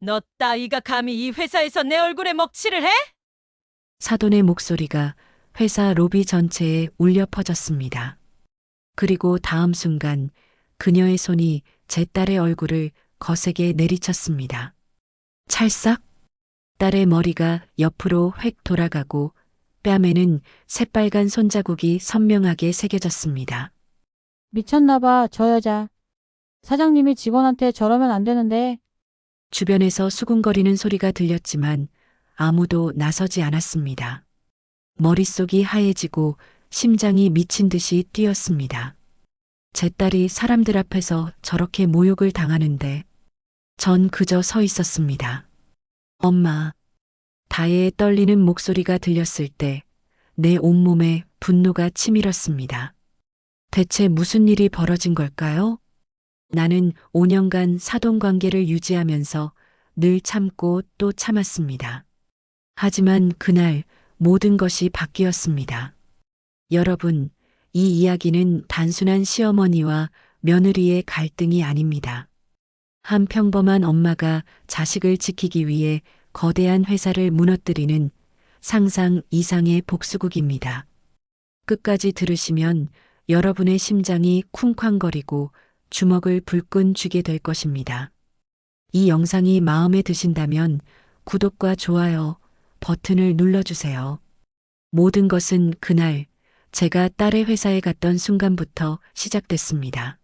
너 따위가 감히 이 회사에서 내 얼굴에 먹칠을 해? 사돈의 목소리가 회사 로비 전체에 울려 퍼졌습니다. 그리고 다음 순간 그녀의 손이 제 딸의 얼굴을 거세게 내리쳤습니다. 찰싹! 딸의 머리가 옆으로 획 돌아가고 뺨에는 새빨간 손자국이 선명하게 새겨졌습니다. 미쳤나 봐, 저 여자. 사장님이 직원한테 저러면 안 되는데. 주변에서 수군거리는 소리가 들렸지만 아무도 나서지 않았습니다. 머릿속이 하얘지고 심장이 미친 듯이 뛰었습니다. 제 딸이 사람들 앞에서 저렇게 모욕을 당하는데 전 그저 서 있었습니다. 엄마, 다혜의 떨리는 목소리가 들렸을 때 내 온몸에 분노가 치밀었습니다. 대체 무슨 일이 벌어진 걸까요? 나는 5년간 사돈 관계를 유지하면서 늘 참고 또 참았습니다. 하지만 그날 모든 것이 바뀌었습니다. 여러분, 이 이야기는 단순한 시어머니와 며느리의 갈등이 아닙니다. 한 평범한 엄마가 자식을 지키기 위해 거대한 회사를 무너뜨리는 상상 이상의 복수극입니다. 끝까지 들으시면 여러분의 심장이 쿵쾅거리고 주먹을 불끈 쥐게 될 것입니다. 이 영상이 마음에 드신다면 구독과 좋아요 버튼을 눌러주세요. 모든 것은 그날 제가 딸의 회사에 갔던 순간부터 시작됐습니다.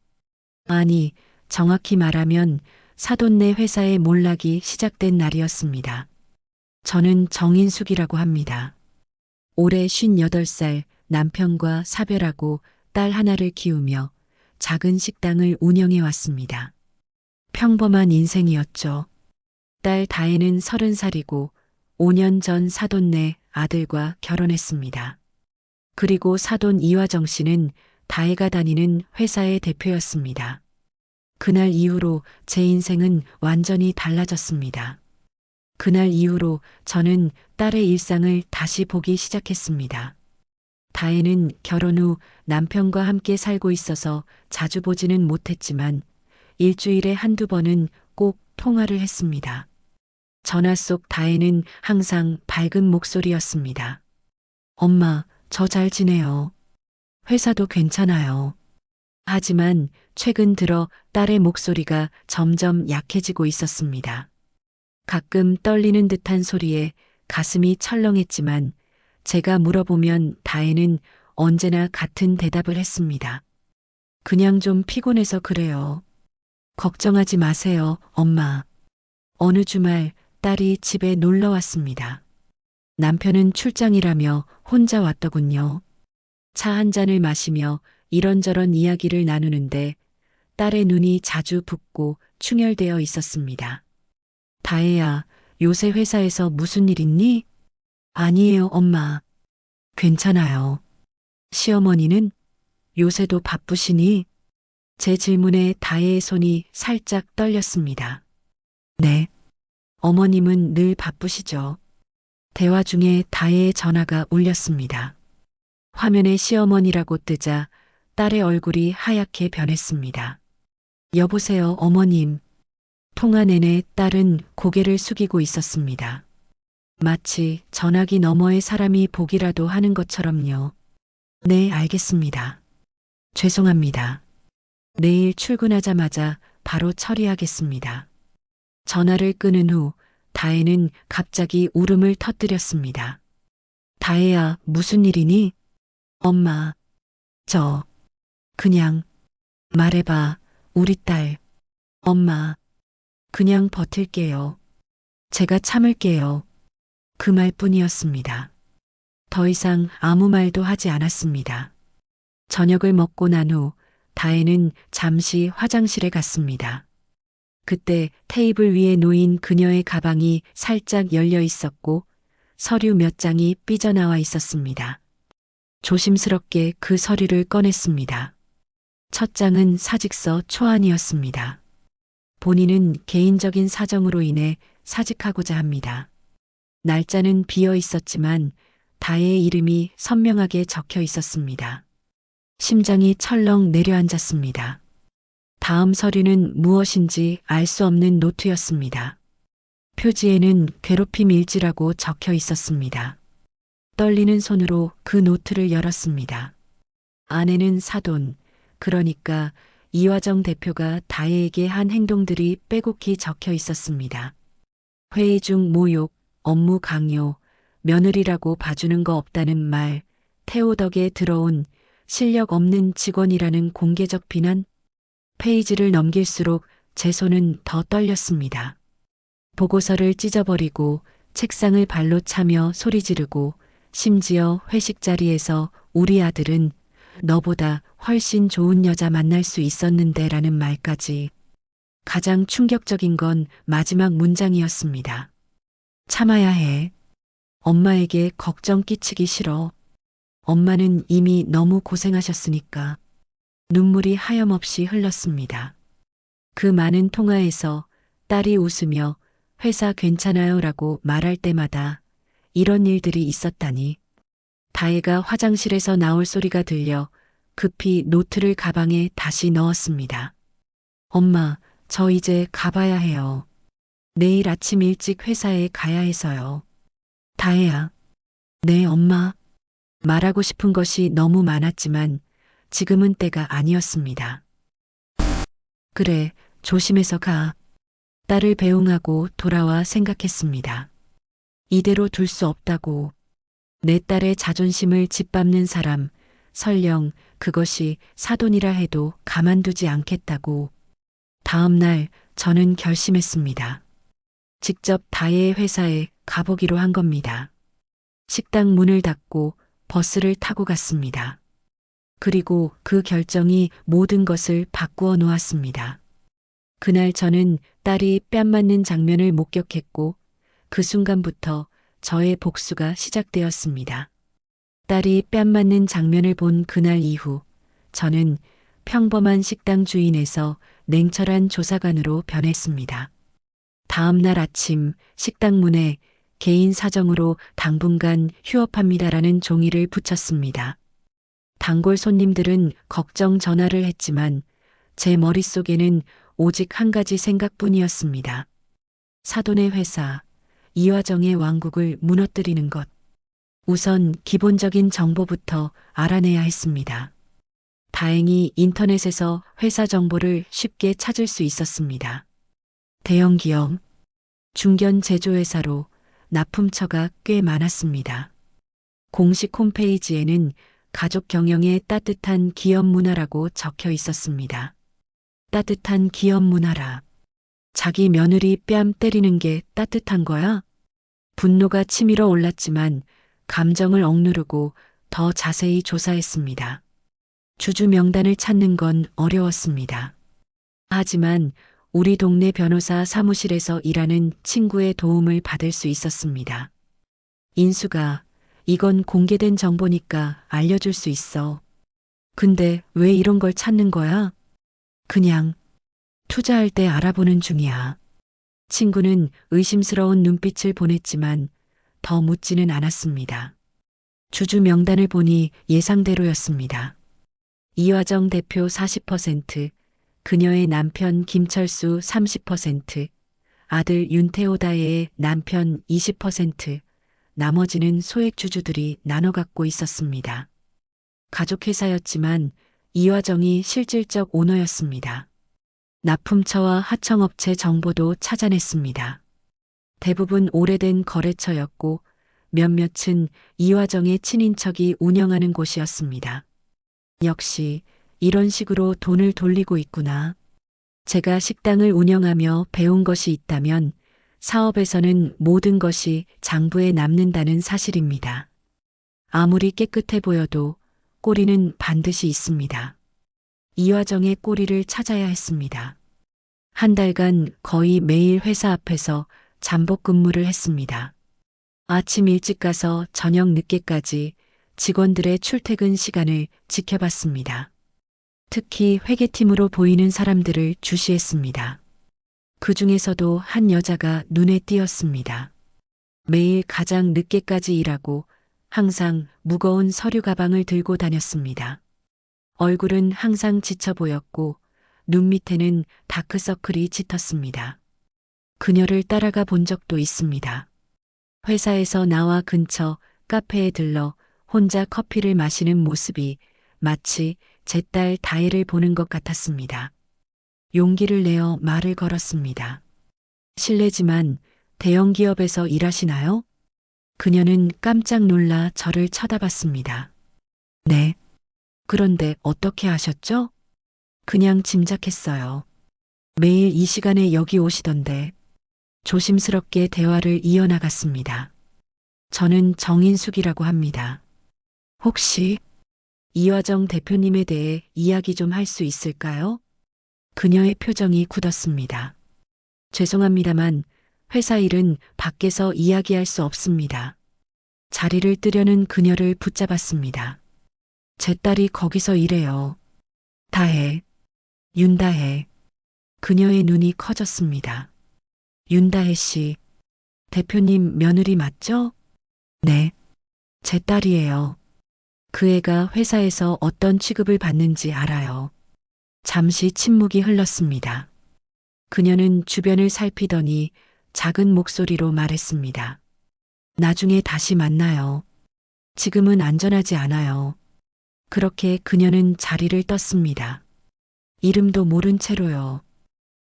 아니, 정확히 말하면 사돈네 회사의 몰락이 시작된 날이었습니다. 저는 정인숙이라고 합니다. 올해 58살 남편과 사별하고 딸 하나를 키우며 작은 식당을 운영해 왔습니다. 평범한 인생이었죠. 딸 다혜는 30살이고 5년 전 사돈네 아들과 결혼했습니다. 그리고 사돈 이화정 씨는 다혜가 다니는 회사의 대표였습니다. 그날 이후로 제 인생은 완전히 달라졌습니다. 그날 이후로 저는 딸의 일상을 다시 보기 시작했습니다. 다혜는 결혼 후 남편과 함께 살고 있어서 자주 보지는 못했지만 일주일에 한두 번은 꼭 통화를 했습니다. 전화 속 다혜는 항상 밝은 목소리였습니다. 엄마, 저 잘 지내요. 회사도 괜찮아요. 하지만 최근 들어 딸의 목소리가 점점 약해지고 있었습니다. 가끔 떨리는 듯한 소리에 가슴이 철렁했지만 제가 물어보면 다혜는 언제나 같은 대답을 했습니다. 그냥 좀 피곤해서 그래요. 걱정하지 마세요, 엄마. 어느 주말 딸이 집에 놀러 왔습니다. 남편은 출장이라며 혼자 왔더군요. 차 한 잔을 마시며 이런저런 이야기를 나누는데 딸의 눈이 자주 붓고 충혈되어 있었습니다. 다혜야, 요새 회사에서 무슨 일 있니? 아니에요, 엄마. 괜찮아요. 시어머니는 요새도 바쁘시니? 제 질문에 다혜의 손이 살짝 떨렸습니다. 네. 어머님은 늘 바쁘시죠. 대화 중에 다혜의 전화가 울렸습니다. 화면에 시어머니라고 뜨자 딸의 얼굴이 하얗게 변했습니다. 여보세요, 어머님. 통화 내내 딸은 고개를 숙이고 있었습니다. 마치 전화기 너머의 사람이 보기라도 하는 것처럼요. 네, 알겠습니다. 죄송합니다. 내일 출근하자마자 바로 처리하겠습니다. 전화를 끊은 후 다혜는 갑자기 울음을 터뜨렸습니다. 다혜야, 무슨 일이니? 엄마, 그냥 말해봐, 우리 딸. 엄마, 그냥 버틸게요. 제가 참을게요. 그 말뿐이었습니다. 더 이상 아무 말도 하지 않았습니다. 저녁을 먹고 난 후 다혜는 잠시 화장실에 갔습니다. 그때 테이블 위에 놓인 그녀의 가방이 살짝 열려 있었고 서류 몇 장이 삐져나와 있었습니다. 조심스럽게 그 서류를 꺼냈습니다. 첫 장은 사직서 초안이었습니다. 본인은 개인적인 사정으로 인해 사직하고자 합니다. 날짜는 비어 있었지만 다혜의 이름이 선명하게 적혀 있었습니다. 심장이 철렁 내려앉았습니다. 다음 서류는 무엇인지 알 수 없는 노트였습니다. 표지에는 괴롭힘 일지라고 적혀 있었습니다. 떨리는 손으로 그 노트를 열었습니다. 안에는 사돈, 그러니까 이화정 대표가 다혜에게 한 행동들이 빼곡히 적혀 있었습니다. 회의 중 모욕, 업무 강요, 며느리라고 봐주는 거 없다는 말, 태호 덕에 들어온 실력 없는 직원이라는 공개적 비난? 페이지를 넘길수록 제 손은 더 떨렸습니다. 보고서를 찢어버리고 책상을 발로 차며 소리 지르고 심지어 회식 자리에서 우리 아들은 너보다 훨씬 좋은 여자 만날 수 있었는데 라는 말까지. 가장 충격적인 건 마지막 문장이었습니다. 참아야 해. 엄마에게 걱정 끼치기 싫어. 엄마는 이미 너무 고생하셨으니까. 눈물이 하염없이 흘렀습니다. 그 많은 통화에서 딸이 웃으며 회사 괜찮아요 라고 말할 때마다 이런 일들이 있었다니. 다혜가 화장실에서 나올 소리가 들려 급히 노트를 가방에 다시 넣었습니다. 엄마, 저 이제 가봐야 해요. 내일 아침 일찍 회사에 가야 해서요. 다혜야. 네, 엄마. 말하고 싶은 것이 너무 많았지만 지금은 때가 아니었습니다. 그래, 조심해서 가. 딸을 배웅하고 돌아와 생각했습니다. 이대로 둘 수 없다고. 내 딸의 자존심을 짓밟는 사람, 설령 그것이 사돈이라 해도 가만두지 않겠다고. 다음 날 저는 결심했습니다. 직접 다혜의 회사에 가보기로 한 겁니다. 식당 문을 닫고 버스를 타고 갔습니다. 그리고 그 결정이 모든 것을 바꾸어 놓았습니다. 그날 저는 딸이 뺨 맞는 장면을 목격했고 그 순간부터 저의 복수가 시작되었습니다. 딸이 뺨 맞는 장면을 본 그날 이후 저는 평범한 식당 주인에서 냉철한 조사관으로 변했습니다. 다음 날 아침 식당 문에 개인 사정으로 당분간 휴업합니다라는 종이를 붙였습니다. 단골 손님들은 걱정 전화를 했지만 제 머릿속에는 오직 한 가지 생각뿐이었습니다. 사돈의 회사, 이화정의 왕국을 무너뜨리는 것. 우선 기본적인 정보부터 알아내야 했습니다. 다행히 인터넷에서 회사 정보를 쉽게 찾을 수 있었습니다. 대형 기업, 중견 제조회사로 납품처가 꽤 많았습니다. 공식 홈페이지에는 가족 경영의 따뜻한 기업 문화라고 적혀 있었습니다. 따뜻한 기업 문화라. 자기 며느리 뺨 때리는 게 따뜻한 거야? 분노가 치밀어 올랐지만 감정을 억누르고 더 자세히 조사했습니다. 주주 명단을 찾는 건 어려웠습니다. 하지만 우리 동네 변호사 사무실에서 일하는 친구의 도움을 받을 수 있었습니다. 인수가 이건 공개된 정보니까 알려줄 수 있어. 근데 왜 이런 걸 찾는 거야? 그냥 투자할 때 알아보는 중이야. 친구는 의심스러운 눈빛을 보냈지만 더 묻지는 않았습니다. 주주 명단을 보니 예상대로였습니다. 이화정 대표 40%, 그녀의 남편 김철수 30%, 아들 윤태호 다혜의 남편 20%, 나머지는 소액 주주들이 나눠 갖고 있었습니다. 가족회사였지만 이화정이 실질적 오너였습니다. 납품처와 하청업체 정보도 찾아냈습니다. 대부분 오래된 거래처였고 몇몇은 이화정의 친인척이 운영하는 곳이었습니다. 역시 이런 식으로 돈을 돌리고 있구나. 제가 식당을 운영하며 배운 것이 있다면 사업에서는 모든 것이 장부에 남는다는 사실입니다. 아무리 깨끗해 보여도 꼬리는 반드시 있습니다. 이화정의 꼬리를 찾아야 했습니다. 한 달간 거의 매일 회사 앞에서 잠복 근무를 했습니다. 아침 일찍 가서 저녁 늦게까지 직원들의 출퇴근 시간을 지켜봤습니다. 특히 회계팀으로 보이는 사람들을 주시했습니다. 그 중에서도 한 여자가 눈에 띄었습니다. 매일 가장 늦게까지 일하고 항상 무거운 서류 가방을 들고 다녔습니다. 얼굴은 항상 지쳐 보였고 눈 밑에는 다크서클이 짙었습니다. 그녀를 따라가 본 적도 있습니다. 회사에서 나와 근처 카페에 들러 혼자 커피를 마시는 모습이 마치 제 딸 다혜를 보는 것 같았습니다. 용기를 내어 말을 걸었습니다. 실례지만 대형 기업에서 일하시나요? 그녀는 깜짝 놀라 저를 쳐다봤습니다. 네. 그런데 어떻게 아셨죠? 그냥 짐작했어요. 매일 이 시간에 여기 오시던데. 조심스럽게 대화를 이어나갔습니다. 저는 정인숙이라고 합니다. 혹시 이화정 대표님에 대해 이야기 좀 할 수 있을까요? 그녀의 표정이 굳었습니다. 죄송합니다만 회사 일은 밖에서 이야기할 수 없습니다. 자리를 뜨려는 그녀를 붙잡았습니다. 제 딸이 거기서 일해요. 다혜, 윤다혜. 그녀의 눈이 커졌습니다. 윤다혜 씨, 대표님 며느리 맞죠? 네, 제 딸이에요. 그 애가 회사에서 어떤 취급을 받는지 알아요. 잠시 침묵이 흘렀습니다. 그녀는 주변을 살피더니 작은 목소리로 말했습니다. 나중에 다시 만나요. 지금은 안전하지 않아요. 그렇게 그녀는 자리를 떴습니다. 이름도 모른 채로요.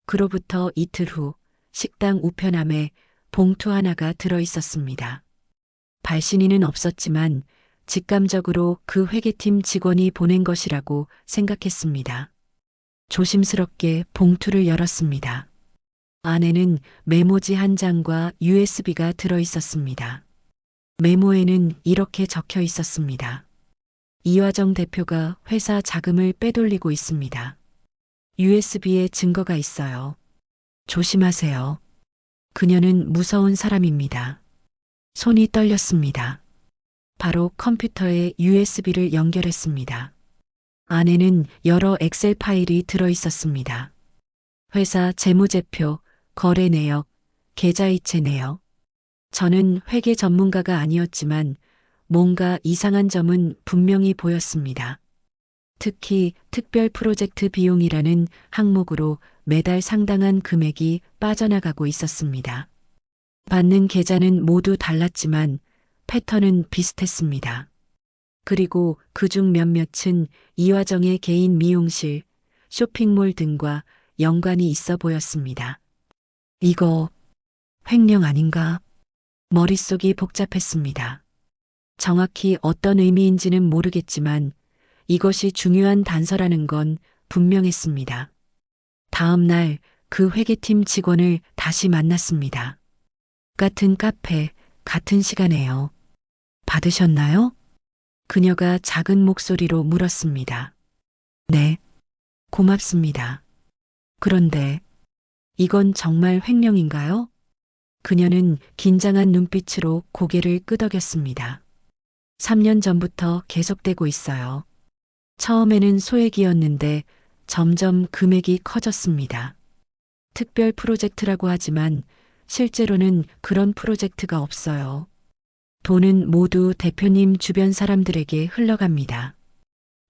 그로부터 이틀 후 식당 우편함에 봉투 하나가 들어 있었습니다. 발신인은 없었지만 직감적으로 그 회계팀 직원이 보낸 것이라고 생각했습니다. 조심스럽게 봉투를 열었습니다. 안에는 메모지 한 장과 USB가 들어 있었습니다. 메모에는 이렇게 적혀 있었습니다. 이화정 대표가 회사 자금을 빼돌리고 있습니다. USB에 증거가 있어요. 조심하세요. 그녀는 무서운 사람입니다. 손이 떨렸습니다. 바로 컴퓨터에 USB를 연결했습니다. 안에는 여러 엑셀 파일이 들어 있었습니다. 회사 재무제표, 거래 내역, 계좌이체 내역. 저는 회계 전문가가 아니었지만 뭔가 이상한 점은 분명히 보였습니다. 특히 특별 프로젝트 비용이라는 항목으로 매달 상당한 금액이 빠져나가고 있었습니다. 받는 계좌는 모두 달랐지만 패턴은 비슷했습니다. 그리고 그중 몇몇은 이화정의 개인 미용실, 쇼핑몰 등과 연관이 있어 보였습니다. 이거 횡령 아닌가? 머릿속이 복잡했습니다. 정확히 어떤 의미인지는 모르겠지만 이것이 중요한 단서라는 건 분명했습니다. 다음 날 그 회계팀 직원을 다시 만났습니다. 같은 카페, 같은 시간에요. 받으셨나요? 그녀가 작은 목소리로 물었습니다. 네, 고맙습니다. 그런데 이건 정말 횡령인가요? 그녀는 긴장한 눈빛으로 고개를 끄덕였습니다. 3년 전부터 계속되고 있어요. 처음에는 소액이었는데 점점 금액이 커졌습니다. 특별 프로젝트라고 하지만 실제로는 그런 프로젝트가 없어요. 돈은 모두 대표님 주변 사람들에게 흘러갑니다.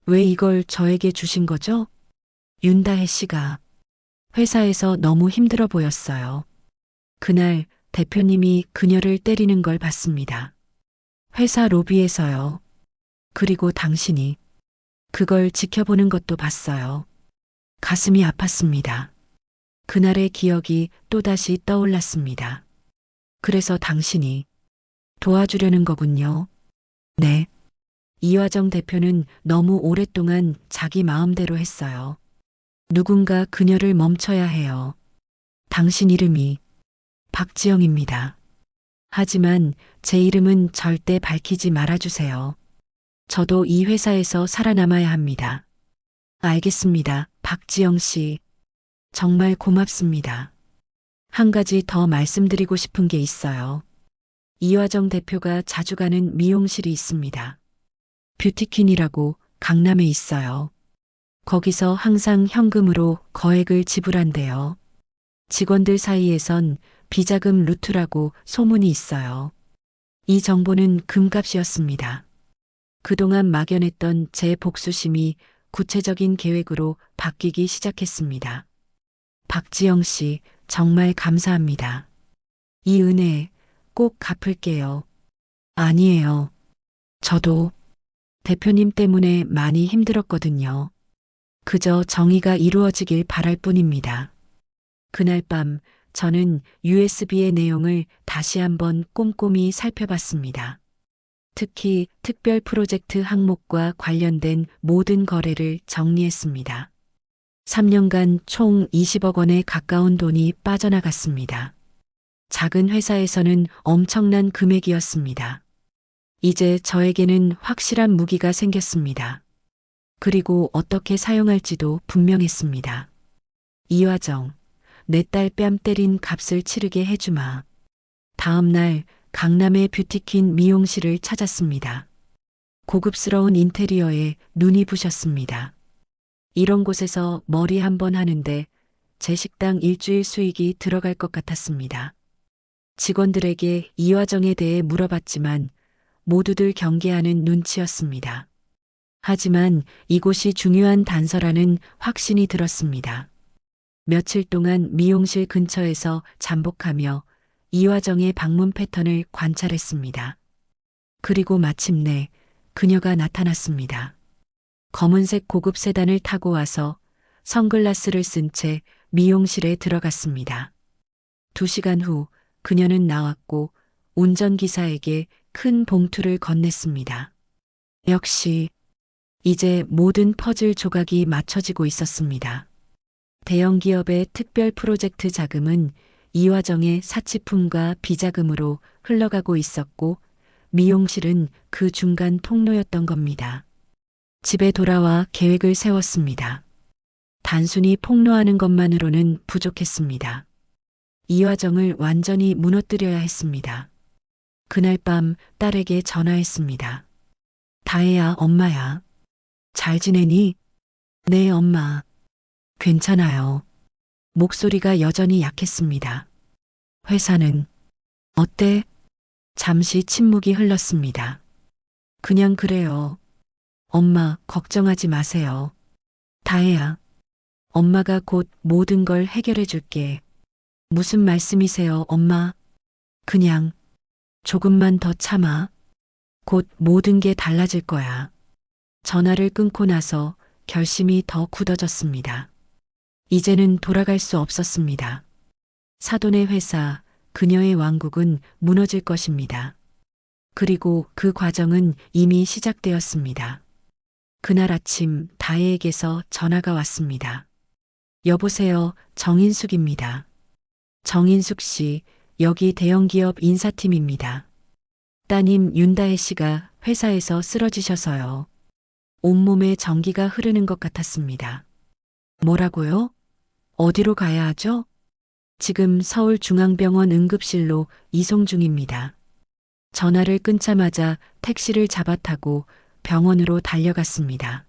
왜 이걸 저에게 주신 거죠? 윤다혜 씨가 회사에서 너무 힘들어 보였어요. 그날 대표님이 그녀를 때리는 걸 봤습니다. 회사 로비에서요. 그리고 당신이 그걸 지켜보는 것도 봤어요. 가슴이 아팠습니다. 그날의 기억이 또다시 떠올랐습니다. 그래서 당신이 도와주려는 거군요. 네. 이화정 대표는 너무 오랫동안 자기 마음대로 했어요. 누군가 그녀를 멈춰야 해요. 당신 이름이 박지영입니다. 하지만 제 이름은 절대 밝히지 말아주세요. 저도 이 회사에서 살아남아야 합니다. 알겠습니다, 박지영 씨. 정말 고맙습니다. 한 가지 더 말씀드리고 싶은 게 있어요. 이화정 대표가 자주 가는 미용실이 있습니다. 뷰티퀸이라고 강남에 있어요. 거기서 항상 현금으로 거액을 지불한대요. 직원들 사이에선 비자금 루트라고 소문이 있어요. 이 정보는 금값이었습니다. 그동안 막연했던 제 복수심이 구체적인 계획으로 바뀌기 시작했습니다. 박지영 씨, 정말 감사합니다. 이 은혜 꼭 갚을게요. 아니에요. 저도 대표님 때문에 많이 힘들었거든요. 그저 정의가 이루어지길 바랄 뿐입니다. 그날 밤 저는 USB의 내용을 다시 한번 꼼꼼히 살펴봤습니다. 특히 특별 프로젝트 항목과 관련된 모든 거래를 정리했습니다. 3년간 총 20억 원에 가까운 돈이 빠져나갔습니다. 작은 회사에서는 엄청난 금액이었습니다. 이제 저에게는 확실한 무기가 생겼습니다. 그리고 어떻게 사용할지도 분명했습니다. 이화정, 내 딸 뺨 때린 값을 치르게 해주마. 다음 날 강남의 뷰티퀸 미용실을 찾았습니다. 고급스러운 인테리어에 눈이 부셨습니다. 이런 곳에서 머리 한번 하는데 제 식당 일주일 수익이 들어갈 것 같았습니다. 직원들에게 이화정에 대해 물어봤지만 모두들 경계하는 눈치였습니다. 하지만 이곳이 중요한 단서라는 확신이 들었습니다. 며칠 동안 미용실 근처에서 잠복하며 이화정의 방문 패턴을 관찰했습니다. 그리고 마침내 그녀가 나타났습니다. 검은색 고급 세단을 타고 와서 선글라스를 쓴 채 미용실에 들어갔습니다. 2시간 후 그녀는 나왔고 운전기사에게 큰 봉투를 건넸습니다. 역시 이제 모든 퍼즐 조각이 맞춰지고 있었습니다. 대형 기업의 특별 프로젝트 자금은 이화정의 사치품과 비자금으로 흘러가고 있었고 미용실은 그 중간 통로였던 겁니다. 집에 돌아와 계획을 세웠습니다. 단순히 폭로하는 것만으로는 부족했습니다. 이화정을 완전히 무너뜨려야 했습니다. 그날 밤 딸에게 전화했습니다. 다혜야, 엄마야. 잘 지내니? 네, 엄마. 괜찮아요. 목소리가 여전히 약했습니다. 회사는 어때? 잠시 침묵이 흘렀습니다. 그냥 그래요. 엄마, 걱정하지 마세요. 다혜야, 엄마가 곧 모든 걸 해결해 줄게. 무슨 말씀이세요, 엄마? 그냥 조금만 더 참아. 곧 모든 게 달라질 거야. 전화를 끊고 나서 결심이 더 굳어졌습니다. 이제는 돌아갈 수 없었습니다. 사돈의 회사, 그녀의 왕국은 무너질 것입니다. 그리고 그 과정은 이미 시작되었습니다. 그날 아침 다혜에게서 전화가 왔습니다. 여보세요, 정인숙입니다. 정인숙 씨, 여기 대형기업 인사팀입니다. 따님 윤다혜 씨가 회사에서 쓰러지셔서요. 온몸에 전기가 흐르는 것 같았습니다. 뭐라고요? 어디로 가야 하죠? 지금 서울중앙병원 응급실로 이송 중입니다. 전화를 끊자마자 택시를 잡아타고 병원으로 달려갔습니다.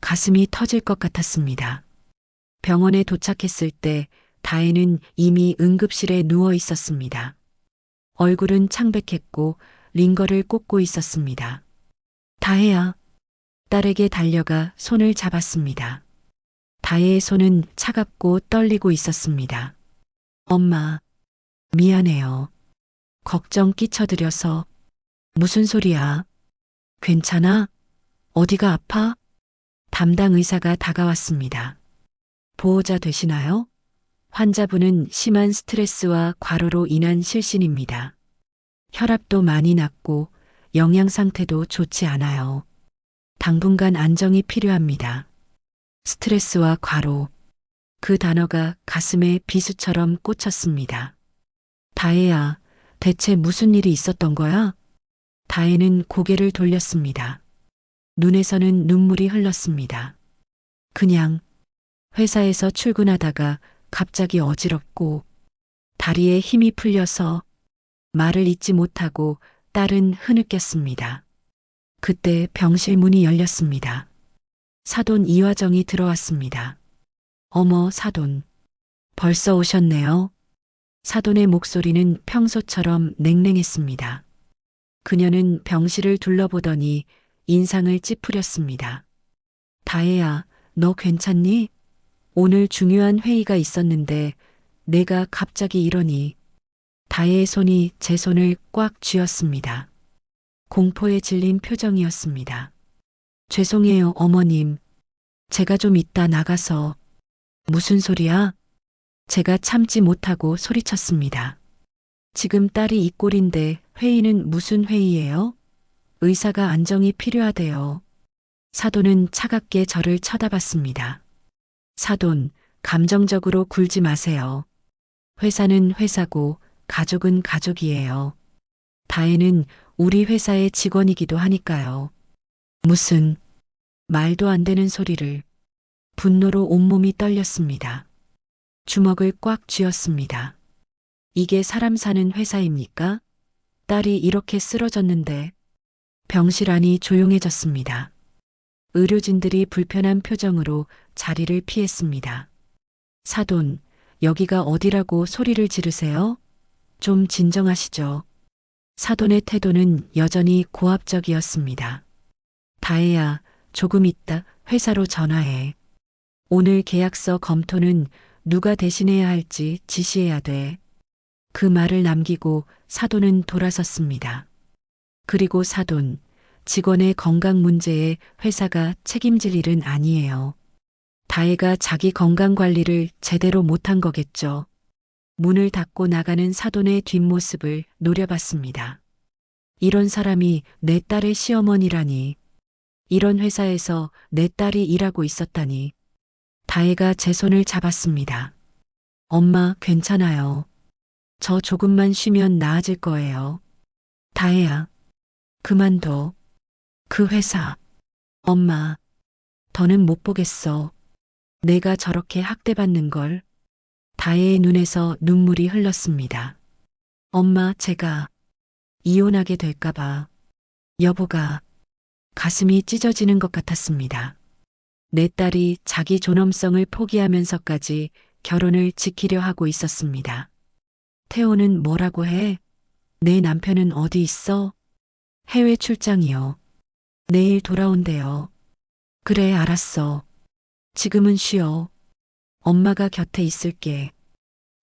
가슴이 터질 것 같았습니다. 병원에 도착했을 때 다혜는 이미 응급실에 누워 있었습니다. 얼굴은 창백했고 링거를 꽂고 있었습니다. 다혜야. 딸에게 달려가 손을 잡았습니다. 다혜의 손은 차갑고 떨리고 있었습니다. 엄마, 미안해요. 걱정 끼쳐드려서. 무슨 소리야? 괜찮아? 어디가 아파? 담당 의사가 다가왔습니다. 보호자 되시나요? 환자분은 심한 스트레스와 과로로 인한 실신입니다. 혈압도 많이 낮고 영양 상태도 좋지 않아요. 당분간 안정이 필요합니다. 스트레스와 과로. 그 단어가 가슴에 비수처럼 꽂혔습니다. 다혜야, 대체 무슨 일이 있었던 거야? 다혜는 고개를 돌렸습니다. 눈에서는 눈물이 흘렀습니다. 그냥 회사에서 출근하다가 갑자기 어지럽고 다리에 힘이 풀려서 말을 잇지 못하고 딸은 흐느꼈습니다. 그때 병실 문이 열렸습니다. 사돈 이화정이 들어왔습니다. 어머, 사돈. 벌써 오셨네요. 사돈의 목소리는 평소처럼 냉랭했습니다. 그녀는 병실을 둘러보더니 인상을 찌푸렸습니다. 다혜야, 너 괜찮니? 오늘 중요한 회의가 있었는데 내가 갑자기 이러니 다혜의 손이 제 손을 꽉 쥐었습니다. 공포에 질린 표정이었습니다. 죄송해요, 어머님. 제가 좀 이따 나가서. 무슨 소리야? 제가 참지 못하고 소리쳤습니다. 지금 딸이 이 꼴인데 회의는 무슨 회의예요? 의사가 안정이 필요하대요. 사돈은 차갑게 저를 쳐다봤습니다. 사돈, 감정적으로 굴지 마세요. 회사는 회사고 가족은 가족이에요. 다혜는 우리 회사의 직원이기도 하니까요. 무슨 말도 안 되는 소리를. 분노로 온몸이 떨렸습니다. 주먹을 꽉 쥐었습니다. 이게 사람 사는 회사입니까? 딸이 이렇게 쓰러졌는데. 병실 안이 조용해졌습니다. 의료진들이 불편한 표정으로 자리를 피했습니다. 사돈, 여기가 어디라고 소리를 지르세요? 좀 진정하시죠. 사돈의 태도는 여전히 고압적이었습니다. 다혜야, 조금 있다 회사로 전화해. 오늘 계약서 검토는 누가 대신해야 할지 지시해야 돼. 그 말을 남기고 사돈은 돌아섰습니다. 그리고 사돈, 직원의 건강 문제에 회사가 책임질 일은 아니에요. 다혜가 자기 건강 관리를 제대로 못한 거겠죠. 문을 닫고 나가는 사돈의 뒷모습을 노려봤습니다. 이런 사람이 내 딸의 시어머니라니. 이런 회사에서 내 딸이 일하고 있었다니. 다혜가 제 손을 잡았습니다. 엄마, 괜찮아요. 저 조금만 쉬면 나아질 거예요. 다혜야, 그만둬. 그 회사. 엄마, 더는 못 보겠어. 내가 저렇게 학대받는 걸. 다혜의 눈에서 눈물이 흘렀습니다. 엄마, 제가 이혼하게 될까봐. 여보가 가슴이 찢어지는 것 같았습니다. 내 딸이 자기 존엄성을 포기하면서까지 결혼을 지키려 하고 있었습니다. 태호는 뭐라고 해? 내 남편은 어디 있어? 해외 출장이요. 내일 돌아온대요. 그래, 알았어. 지금은 쉬어. 엄마가 곁에 있을게.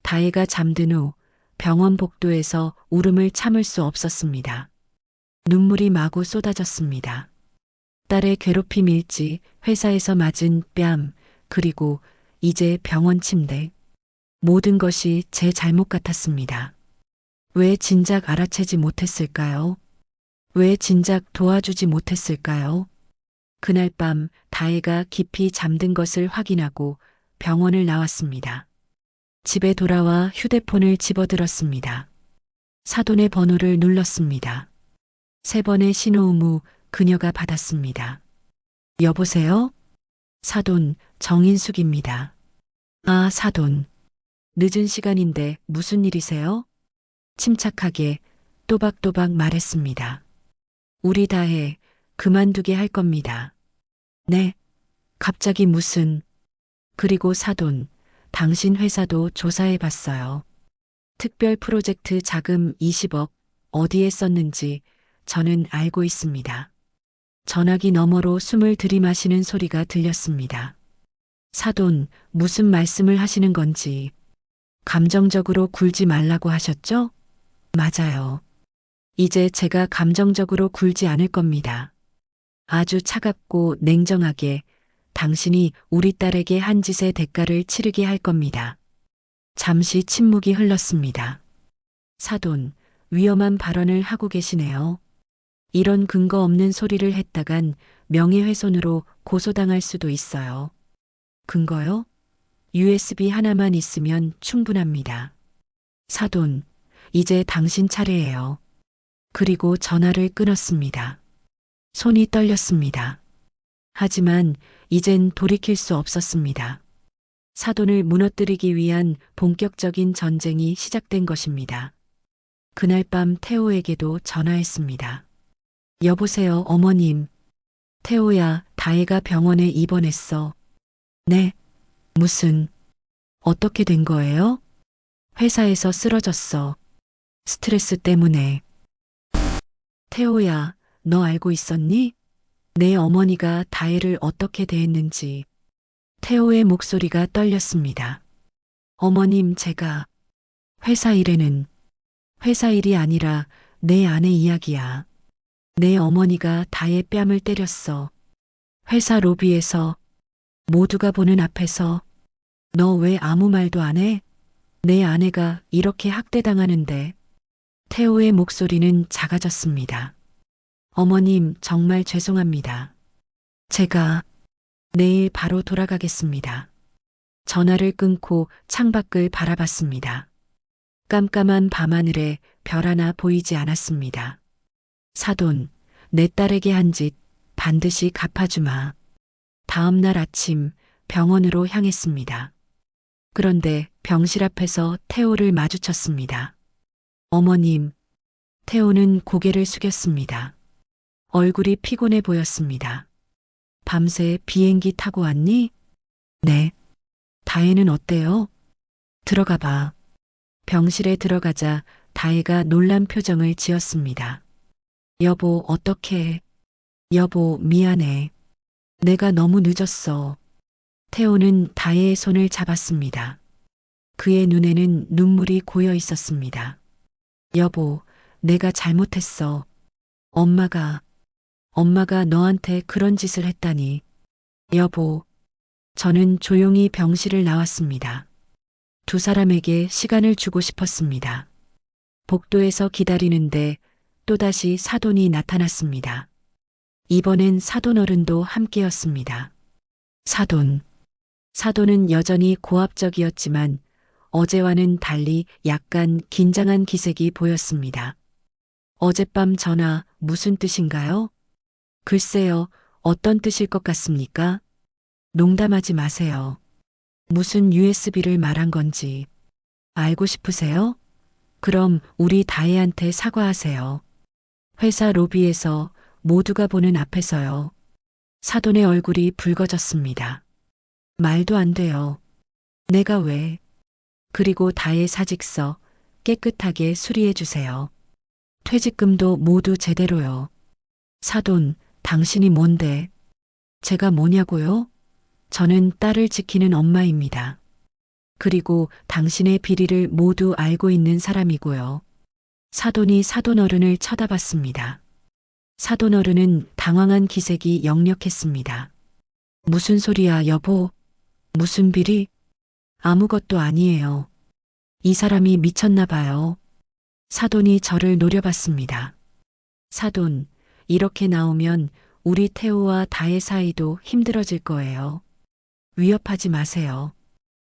다혜가 잠든 후 병원 복도에서 울음을 참을 수 없었습니다. 눈물이 마구 쏟아졌습니다. 딸의 괴롭힘일지, 회사에서 맞은 뺨, 그리고 이제 병원 침대. 모든 것이 제 잘못 같았습니다. 왜 진작 알아채지 못했을까요? 왜 진작 도와주지 못했을까요? 그날 밤 다혜가 깊이 잠든 것을 확인하고 병원을 나왔습니다. 집에 돌아와 휴대폰을 집어들었습니다. 사돈의 번호를 눌렀습니다. 3번의 신호음 후 그녀가 받았습니다. 여보세요? 사돈, 정인숙입니다. 아, 사돈. 늦은 시간인데 무슨 일이세요? 침착하게 또박또박 말했습니다. 우리 다혜 그만두게 할 겁니다. 네? 갑자기 무슨... 그리고 사돈, 당신 회사도 조사해 봤어요. 특별 프로젝트 자금 20억 어디에 썼는지 저는 알고 있습니다. 전화기 너머로 숨을 들이마시는 소리가 들렸습니다. 사돈, 무슨 말씀을 하시는 건지. 감정적으로 굴지 말라고 하셨죠? 맞아요. 이제 제가 감정적으로 굴지 않을 겁니다. 아주 차갑고 냉정하게 당신이 우리 딸에게 한 짓의 대가를 치르게 할 겁니다. 잠시 침묵이 흘렀습니다. 사돈, 위험한 발언을 하고 계시네요. 이런 근거 없는 소리를 했다간 명예훼손으로 고소당할 수도 있어요. 근거요? USB 하나만 있으면 충분합니다. 사돈, 이제 당신 차례예요. 그리고 전화를 끊었습니다. 손이 떨렸습니다. 하지만 이젠 돌이킬 수 없었습니다. 사돈을 무너뜨리기 위한 본격적인 전쟁이 시작된 것입니다. 그날 밤 태호에게도 전화했습니다. 여보세요, 어머님. 태호야, 다혜가 병원에 입원했어. 네? 무슨... 어떻게 된 거예요? 회사에서 쓰러졌어. 스트레스 때문에. 태호야, 너 알고 있었니? 내 어머니가 다혜를 어떻게 대했는지. 태호의 목소리가 떨렸습니다. 어머님, 제가 회사 일에는 회사 일이 아니라 내 아내 이야기야. 내 어머니가 다의 뺨을 때렸어. 회사 로비에서 모두가 보는 앞에서. 너 왜 아무 말도 안 해? 내 아내가 이렇게 학대당하는데. 태호의 목소리는 작아졌습니다. 어머님, 정말 죄송합니다. 제가 내일 바로 돌아가겠습니다. 전화를 끊고 창밖을 바라봤습니다. 깜깜한 밤하늘에 별 하나 보이지 않았습니다. 사돈, 내 딸에게 한 짓 반드시 갚아주마. 다음 날 아침 병원으로 향했습니다. 그런데 병실 앞에서 태호를 마주쳤습니다. 어머님, 태호는 고개를 숙였습니다. 얼굴이 피곤해 보였습니다. 밤새 비행기 타고 왔니? 네. 다혜는 어때요? 들어가 봐. 병실에 들어가자 다혜가 놀란 표정을 지었습니다. 여보, 어떡해. 여보, 미안해. 내가 너무 늦었어. 태호는 다혜의 손을 잡았습니다. 그의 눈에는 눈물이 고여 있었습니다. 여보, 내가 잘못했어. 엄마가 너한테 그런 짓을 했다니. 여보, 저는 조용히 병실을 나왔습니다. 두 사람에게 시간을 주고 싶었습니다. 복도에서 기다리는데 또다시 사돈이 나타났습니다. 이번엔 사돈 어른도 함께였습니다. 사돈은 여전히 고압적이었지만 어제와는 달리 약간 긴장한 기색이 보였습니다. 어젯밤 전화 무슨 뜻인가요? 글쎄요, 어떤 뜻일 것 같습니까? 농담하지 마세요. 무슨 USB를 말한 건지 알고 싶으세요? 그럼 우리 다혜한테 사과하세요. 회사 로비에서 모두가 보는 앞에서요. 사돈의 얼굴이 붉어졌습니다. 말도 안 돼요. 내가 왜? 그리고 다혜 사직서 깨끗하게 수리해 주세요. 퇴직금도 모두 제대로요. 사돈, 당신이 뭔데? 제가 뭐냐고요? 저는 딸을 지키는 엄마입니다. 그리고 당신의 비리를 모두 알고 있는 사람이고요. 사돈이 사돈 어른을 쳐다봤습니다. 사돈 어른은 당황한 기색이 역력했습니다. 무슨 소리야, 여보? 무슨 비리? 아무것도 아니에요. 이 사람이 미쳤나 봐요. 사돈이 저를 노려봤습니다. 사돈, 이렇게 나오면 우리 태호와 다혜 사이도 힘들어질 거예요. 위협하지 마세요.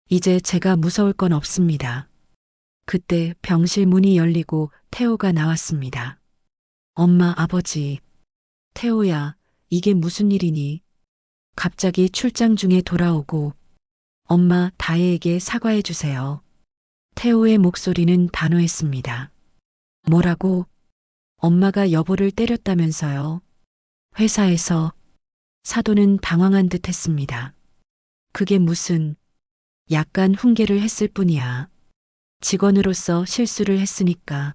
이제 제가 무서울 건 없습니다. 그때 병실 문이 열리고 태호가 나왔습니다. 엄마, 아버지. 태호야, 이게 무슨 일이니? 갑자기 출장 중에 돌아오고. 엄마, 다혜에게 사과해 주세요. 태호의 목소리는 단호했습니다. 뭐라고? 엄마가 여보를 때렸다면서요. 회사에서. 사돈은 당황한 듯 했습니다. 그게 무슨, 약간 훈계를 했을 뿐이야. 직원으로서 실수를 했으니까.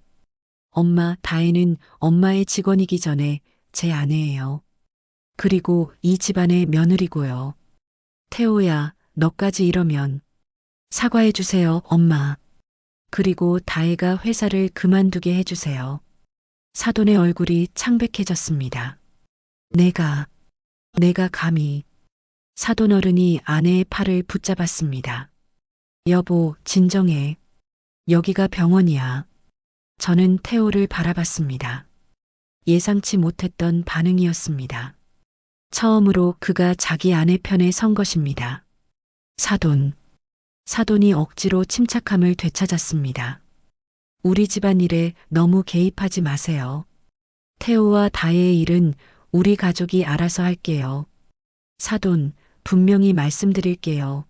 엄마, 다혜는 엄마의 직원이기 전에 제 아내예요. 그리고 이 집안의 며느리고요. 태호야, 너까지 이러면. 사과해 주세요, 엄마. 그리고 다혜가 회사를 그만두게 해주세요. 사돈의 얼굴이 창백해졌습니다. 내가 감히. 사돈 어른이 아내의 팔을 붙잡았습니다. 여보, 진정해. 여기가 병원이야. 저는 태호를 바라봤습니다. 예상치 못했던 반응이었습니다. 처음으로 그가 자기 아내 편에 선 것입니다. 사돈이 억지로 침착함을 되찾았습니다. 우리 집안일에 너무 개입하지 마세요. 태호와 다혜의 일은 우리 가족이 알아서 할게요. 사돈, 분명히 말씀드릴게요.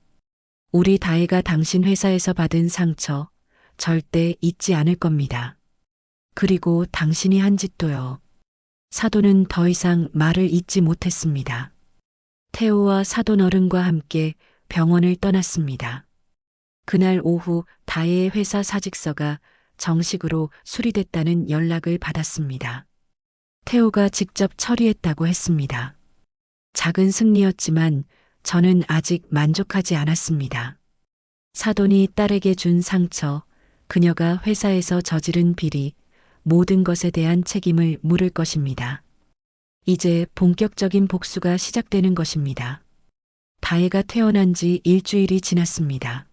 우리 다혜가 당신 회사에서 받은 상처 절대 잊지 않을 겁니다. 그리고 당신이 한 짓도요. 사돈은 더 이상 말을 잇지 못했습니다. 태호와 사돈 어른과 함께 병원을 떠났습니다. 그날 오후 다혜의 회사 사직서가 정식으로 수리됐다는 연락을 받았습니다. 태호가 직접 처리했다고 했습니다. 작은 승리였지만 저는 아직 만족하지 않았습니다. 사돈이 딸에게 준 상처, 그녀가 회사에서 저지른 비리, 모든 것에 대한 책임을 물을 것입니다. 이제 본격적인 복수가 시작되는 것입니다. 다혜가 퇴원한 지 일주일이 지났습니다.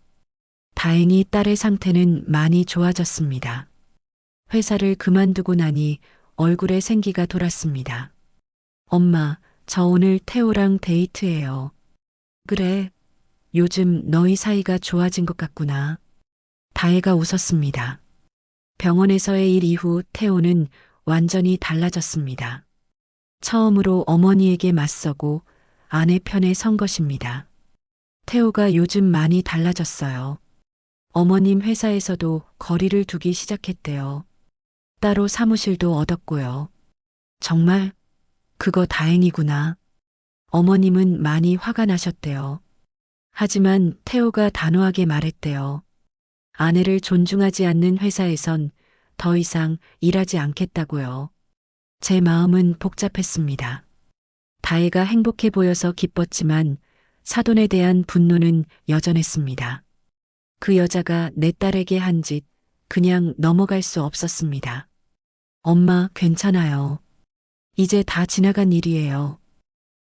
다행히 딸의 상태는 많이 좋아졌습니다. 회사를 그만두고 나니 얼굴에 생기가 돌았습니다. 엄마, 저 오늘 태호랑 데이트해요. 그래, 요즘 너희 사이가 좋아진 것 같구나. 다혜가 웃었습니다. 병원에서의 일 이후 태호는 완전히 달라졌습니다. 처음으로 어머니에게 맞서고 아내 편에 선 것입니다. 태호가 요즘 많이 달라졌어요. 어머님 회사에서도 거리를 두기 시작했대요. 따로 사무실도 얻었고요. 정말 그거 다행이구나. 어머님은 많이 화가 나셨대요. 하지만 태호가 단호하게 말했대요. 아내를 존중하지 않는 회사에선 더 이상 일하지 않겠다고요. 제 마음은 복잡했습니다. 다혜가 행복해 보여서 기뻤지만 사돈에 대한 분노는 여전했습니다. 그 여자가 내 딸에게 한 짓 그냥 넘어갈 수 없었습니다. 엄마, 괜찮아요. 이제 다 지나간 일이에요.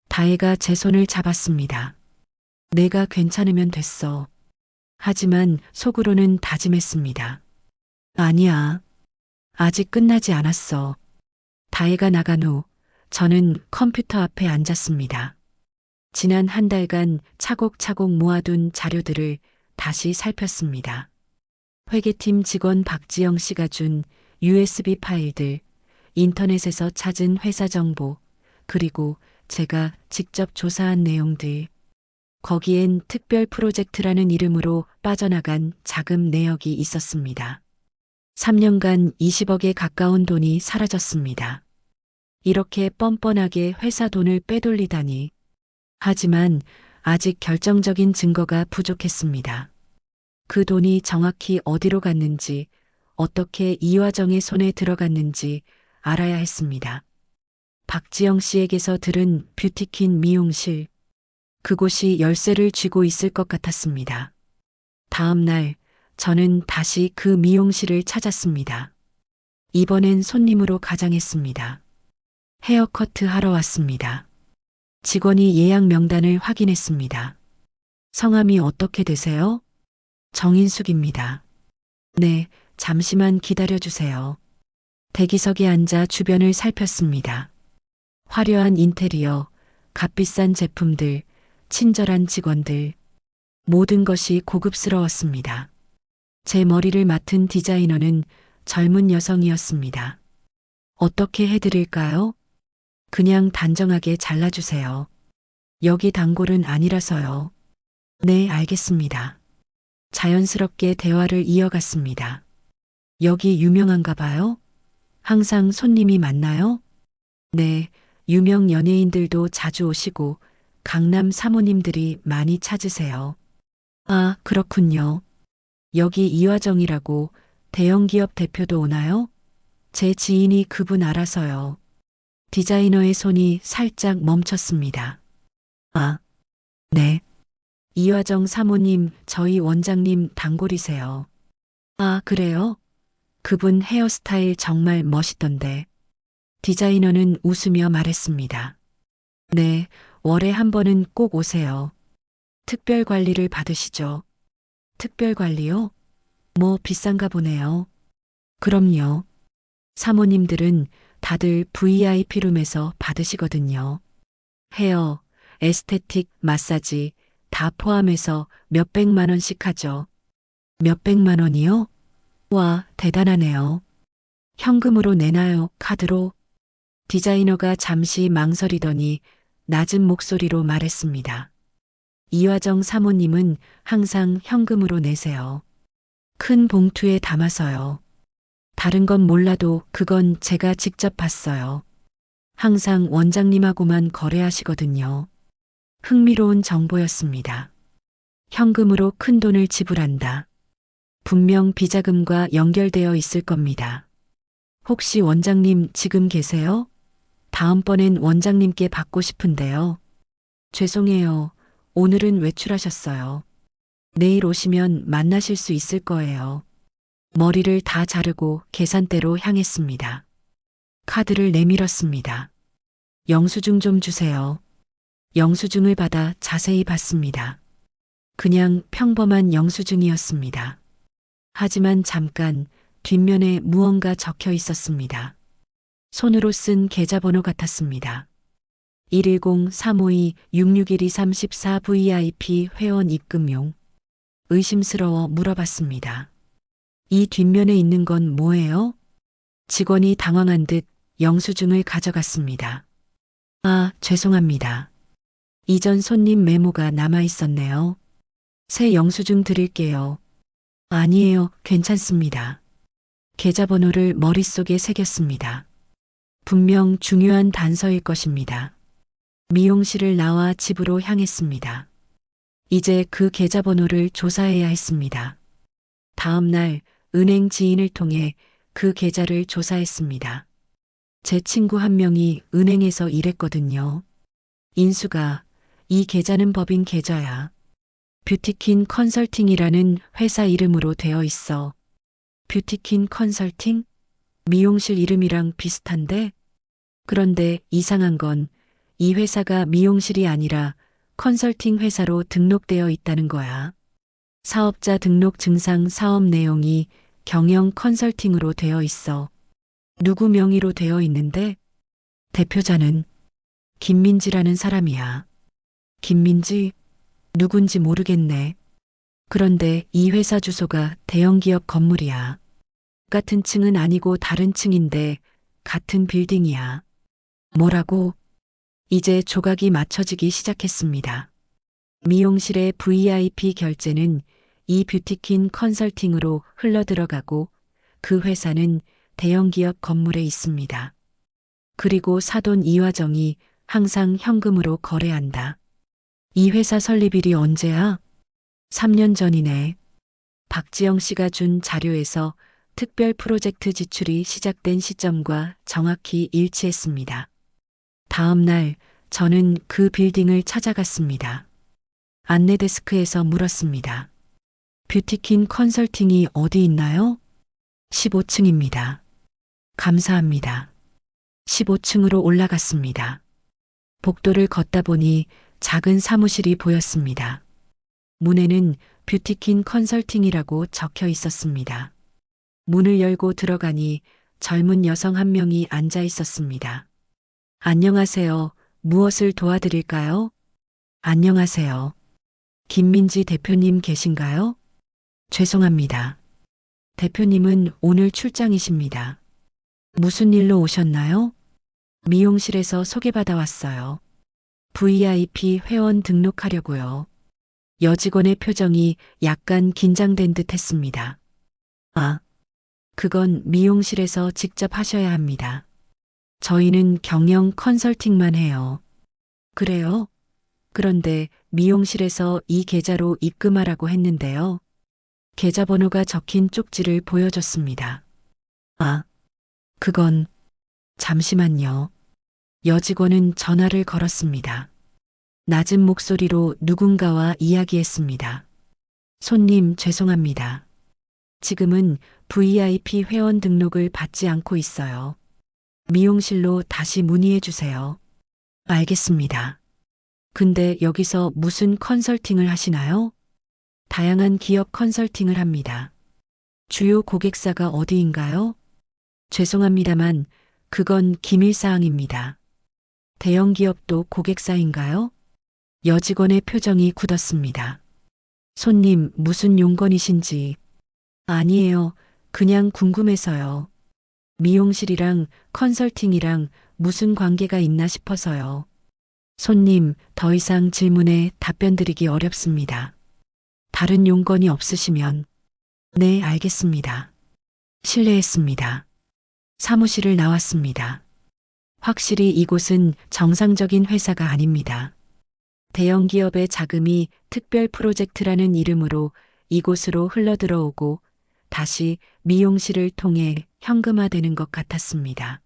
다혜가 제 손을 잡았습니다. 내가 괜찮으면 됐어. 하지만 속으로는 다짐했습니다. 아니야. 아직 끝나지 않았어. 다혜가 나간 후 저는 컴퓨터 앞에 앉았습니다. 지난 한 달간 차곡차곡 모아둔 자료들을 다시 살폈습니다. 회계팀 직원 박지영 씨가 준 USB 파일들, 인터넷에서 찾은 회사 정보, 그리고 제가 직접 조사한 내용들. 거기엔 특별 프로젝트라는 이름으로 빠져나간 자금 내역이 있었습니다. 3년간 20억에 가까운 돈이 사라졌습니다. 이렇게 뻔뻔하게 회사 돈을 빼돌리다니. 하지만 아직 결정적인 증거가 부족했습니다. 그 돈이 정확히 어디로 갔는지, 어떻게 이화정의 손에 들어갔는지 알아야 했습니다. 박지영 씨에게서 들은 뷰티퀸 미용실. 그곳이 열쇠를 쥐고 있을 것 같았습니다. 다음 날 저는 다시 그 미용실을 찾았습니다. 이번엔 손님으로 가장했습니다. 헤어커트 하러 왔습니다. 직원이 예약 명단을 확인했습니다. 성함이 어떻게 되세요? 정인숙입니다. 네, 잠시만 기다려주세요. 대기석에 앉아 주변을 살폈습니다. 화려한 인테리어, 값비싼 제품들, 친절한 직원들, 모든 것이 고급스러웠습니다. 제 머리를 맡은 디자이너는 젊은 여성이었습니다. 어떻게 해드릴까요? 그냥 단정하게 잘라주세요. 여기 단골은 아니라서요. 네, 알겠습니다. 자연스럽게 대화를 이어갔습니다. 여기 유명한가 봐요? 항상 손님이 많나요? 네, 유명 연예인들도 자주 오시고 강남 사모님들이 많이 찾으세요. 아, 그렇군요. 여기 이화정이라고 대형기업 대표도 오나요? 제 지인이 그분 알아서요. 디자이너의 손이 살짝 멈췄습니다. 아, 네. 이화정 사모님, 저희 원장님 단골이세요. 아, 그래요? 그분 헤어스타일 정말 멋있던데. 디자이너는 웃으며 말했습니다. 네, 월에 한 번은 꼭 오세요. 특별 관리를 받으시죠. 특별 관리요? 뭐 비싼가 보네요. 그럼요. 사모님들은 다들 VIP룸에서 받으시거든요. 헤어, 에스테틱, 마사지 다 포함해서 몇백만 원씩 하죠. 몇백만 원이요? 와, 대단하네요. 현금으로 내나요? 카드로? 디자이너가 잠시 망설이더니 낮은 목소리로 말했습니다. 이화정 사모님은 항상 현금으로 내세요. 큰 봉투에 담아서요. 다른 건 몰라도 그건 제가 직접 봤어요. 항상 원장님하고만 거래하시거든요. 흥미로운 정보였습니다. 현금으로 큰 돈을 지불한다. 분명 비자금과 연결되어 있을 겁니다. 혹시 원장님 지금 계세요? 다음번엔 원장님께 받고 싶은데요. 죄송해요. 오늘은 외출하셨어요. 내일 오시면 만나실 수 있을 거예요. 머리를 다 자르고 계산대로 향했습니다. 카드를 내밀었습니다. 영수증 좀 주세요. 영수증을 받아 자세히 봤습니다. 그냥 평범한 영수증이었습니다. 하지만 잠깐 뒷면에 무언가 적혀 있었습니다. 손으로 쓴 계좌번호 같았습니다. 110-352-661-234 VIP 회원 입금용. 의심스러워 물어봤습니다. 이 뒷면에 있는 건 뭐예요? 직원이 당황한 듯 영수증을 가져갔습니다. 아, 죄송합니다. 이전 손님 메모가 남아 있었네요. 새 영수증 드릴게요. 아니에요, 괜찮습니다. 계좌번호를 머릿속에 새겼습니다. 분명 중요한 단서일 것입니다. 미용실을 나와 집으로 향했습니다. 이제 그 계좌번호를 조사해야 했습니다. 다음 날 은행 지인을 통해 그 계좌를 조사했습니다. 제 친구 한 명이 은행에서 일했거든요. 인수가 이 계좌는 법인 계좌야. 뷰티킨 컨설팅이라는 회사 이름으로 되어 있어. 뷰티킨 컨설팅? 미용실 이름이랑 비슷한데? 그런데 이상한 건 이 회사가 미용실이 아니라 컨설팅 회사로 등록되어 있다는 거야. 사업자 등록 증상 사업 내용이 경영 컨설팅으로 되어 있어. 누구 명의로 되어 있는데? 대표자는 김민지라는 사람이야. 김민지? 누군지 모르겠네. 그런데 이 회사 주소가 대형기업 건물이야. 같은 층은 아니고 다른 층인데 같은 빌딩이야. 뭐라고? 이제 조각이 맞춰지기 시작했습니다. 미용실의 VIP 결제는 이 뷰티킨 컨설팅으로 흘러들어가고 그 회사는 대형기업 건물에 있습니다. 그리고 사돈 이화정이 항상 현금으로 거래한다. 이 회사 설립일이 언제야? 3년 전이네. 박지영 씨가 준 자료에서 특별 프로젝트 지출이 시작된 시점과 정확히 일치했습니다. 다음 날 저는 그 빌딩을 찾아갔습니다. 안내 데스크에서 물었습니다. 뷰티킨 컨설팅이 어디 있나요? 15층입니다. 감사합니다. 15층으로 올라갔습니다. 복도를 걷다 보니 작은 사무실이 보였습니다. 문에는 뷰티킨 컨설팅이라고 적혀 있었습니다. 문을 열고 들어가니 젊은 여성 한 명이 앉아 있었습니다. 안녕하세요. 무엇을 도와드릴까요? 안녕하세요. 김민지 대표님 계신가요? 죄송합니다. 대표님은 오늘 출장이십니다. 무슨 일로 오셨나요? 미용실에서 소개받아 왔어요. VIP 회원 등록하려고요. 여직원의 표정이 약간 긴장된 듯 했습니다. 아, 그건 미용실에서 직접 하셔야 합니다. 저희는 경영 컨설팅만 해요. 그래요? 그런데 미용실에서 이 계좌로 입금하라고 했는데요. 계좌번호가 적힌 쪽지를 보여줬습니다. 아, 그건 잠시만요. 여직원은 전화를 걸었습니다. 낮은 목소리로 누군가와 이야기했습니다. 손님 죄송합니다. 지금은 VIP 회원 등록을 받지 않고 있어요. 미용실로 다시 문의해 주세요. 알겠습니다. 근데 여기서 무슨 컨설팅을 하시나요? 다양한 기업 컨설팅을 합니다. 주요 고객사가 어디인가요? 죄송합니다만 그건 기밀사항입니다. 대형 기업도 고객사인가요? 여직원의 표정이 굳었습니다. 손님 무슨 용건이신지. 아니에요. 그냥 궁금해서요. 미용실이랑 컨설팅이랑 무슨 관계가 있나 싶어서요. 손님, 더 이상 질문에 답변 드리기 어렵습니다. 다른 용건이 없으시면. 네, 알겠습니다. 실례했습니다. 사무실을 나왔습니다. 확실히 이곳은 정상적인 회사가 아닙니다. 대형 기업의 자금이 특별 프로젝트라는 이름으로 이곳으로 흘러들어오고 다시 미용실을 통해 현금화되는 것 같았습니다.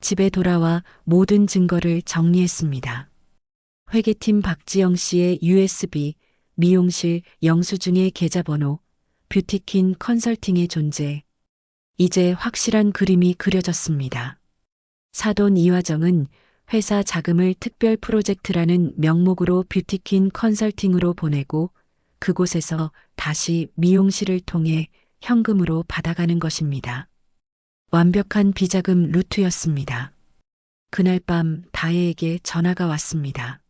집에 돌아와 모든 증거를 정리했습니다. 회계팀 박지영 씨의 USB, 미용실 영수증의 계좌번호, 뷰티킨 컨설팅의 존재. 이제 확실한 그림이 그려졌습니다. 사돈 이화정은 회사 자금을 특별 프로젝트라는 명목으로 뷰티킨 컨설팅으로 보내고 그곳에서 다시 미용실을 통해 현금으로 받아가는 것입니다. 완벽한 비자금 루트였습니다. 그날 밤 다혜에게 전화가 왔습니다.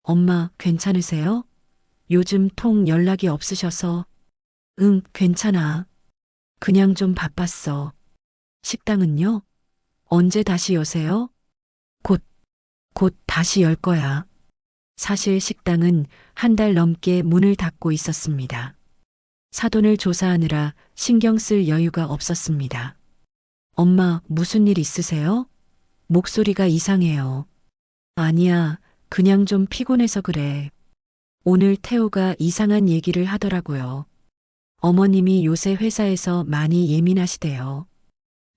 엄마, 괜찮으세요? 요즘 통 연락이 없으셔서. 응, 괜찮아. 그냥 좀 바빴어. 식당은요? 언제 다시 여세요? 곧 다시 열 거야. 사실 식당은 한 달 넘게 문을 닫고 있었습니다. 사돈을 조사하느라 신경 쓸 여유가 없었습니다. 엄마, 무슨 일 있으세요? 목소리가 이상해요. 아니야, 그냥 좀 피곤해서 그래. 오늘 태우가 이상한 얘기를 하더라고요. 어머님이 요새 회사에서 많이 예민하시대요.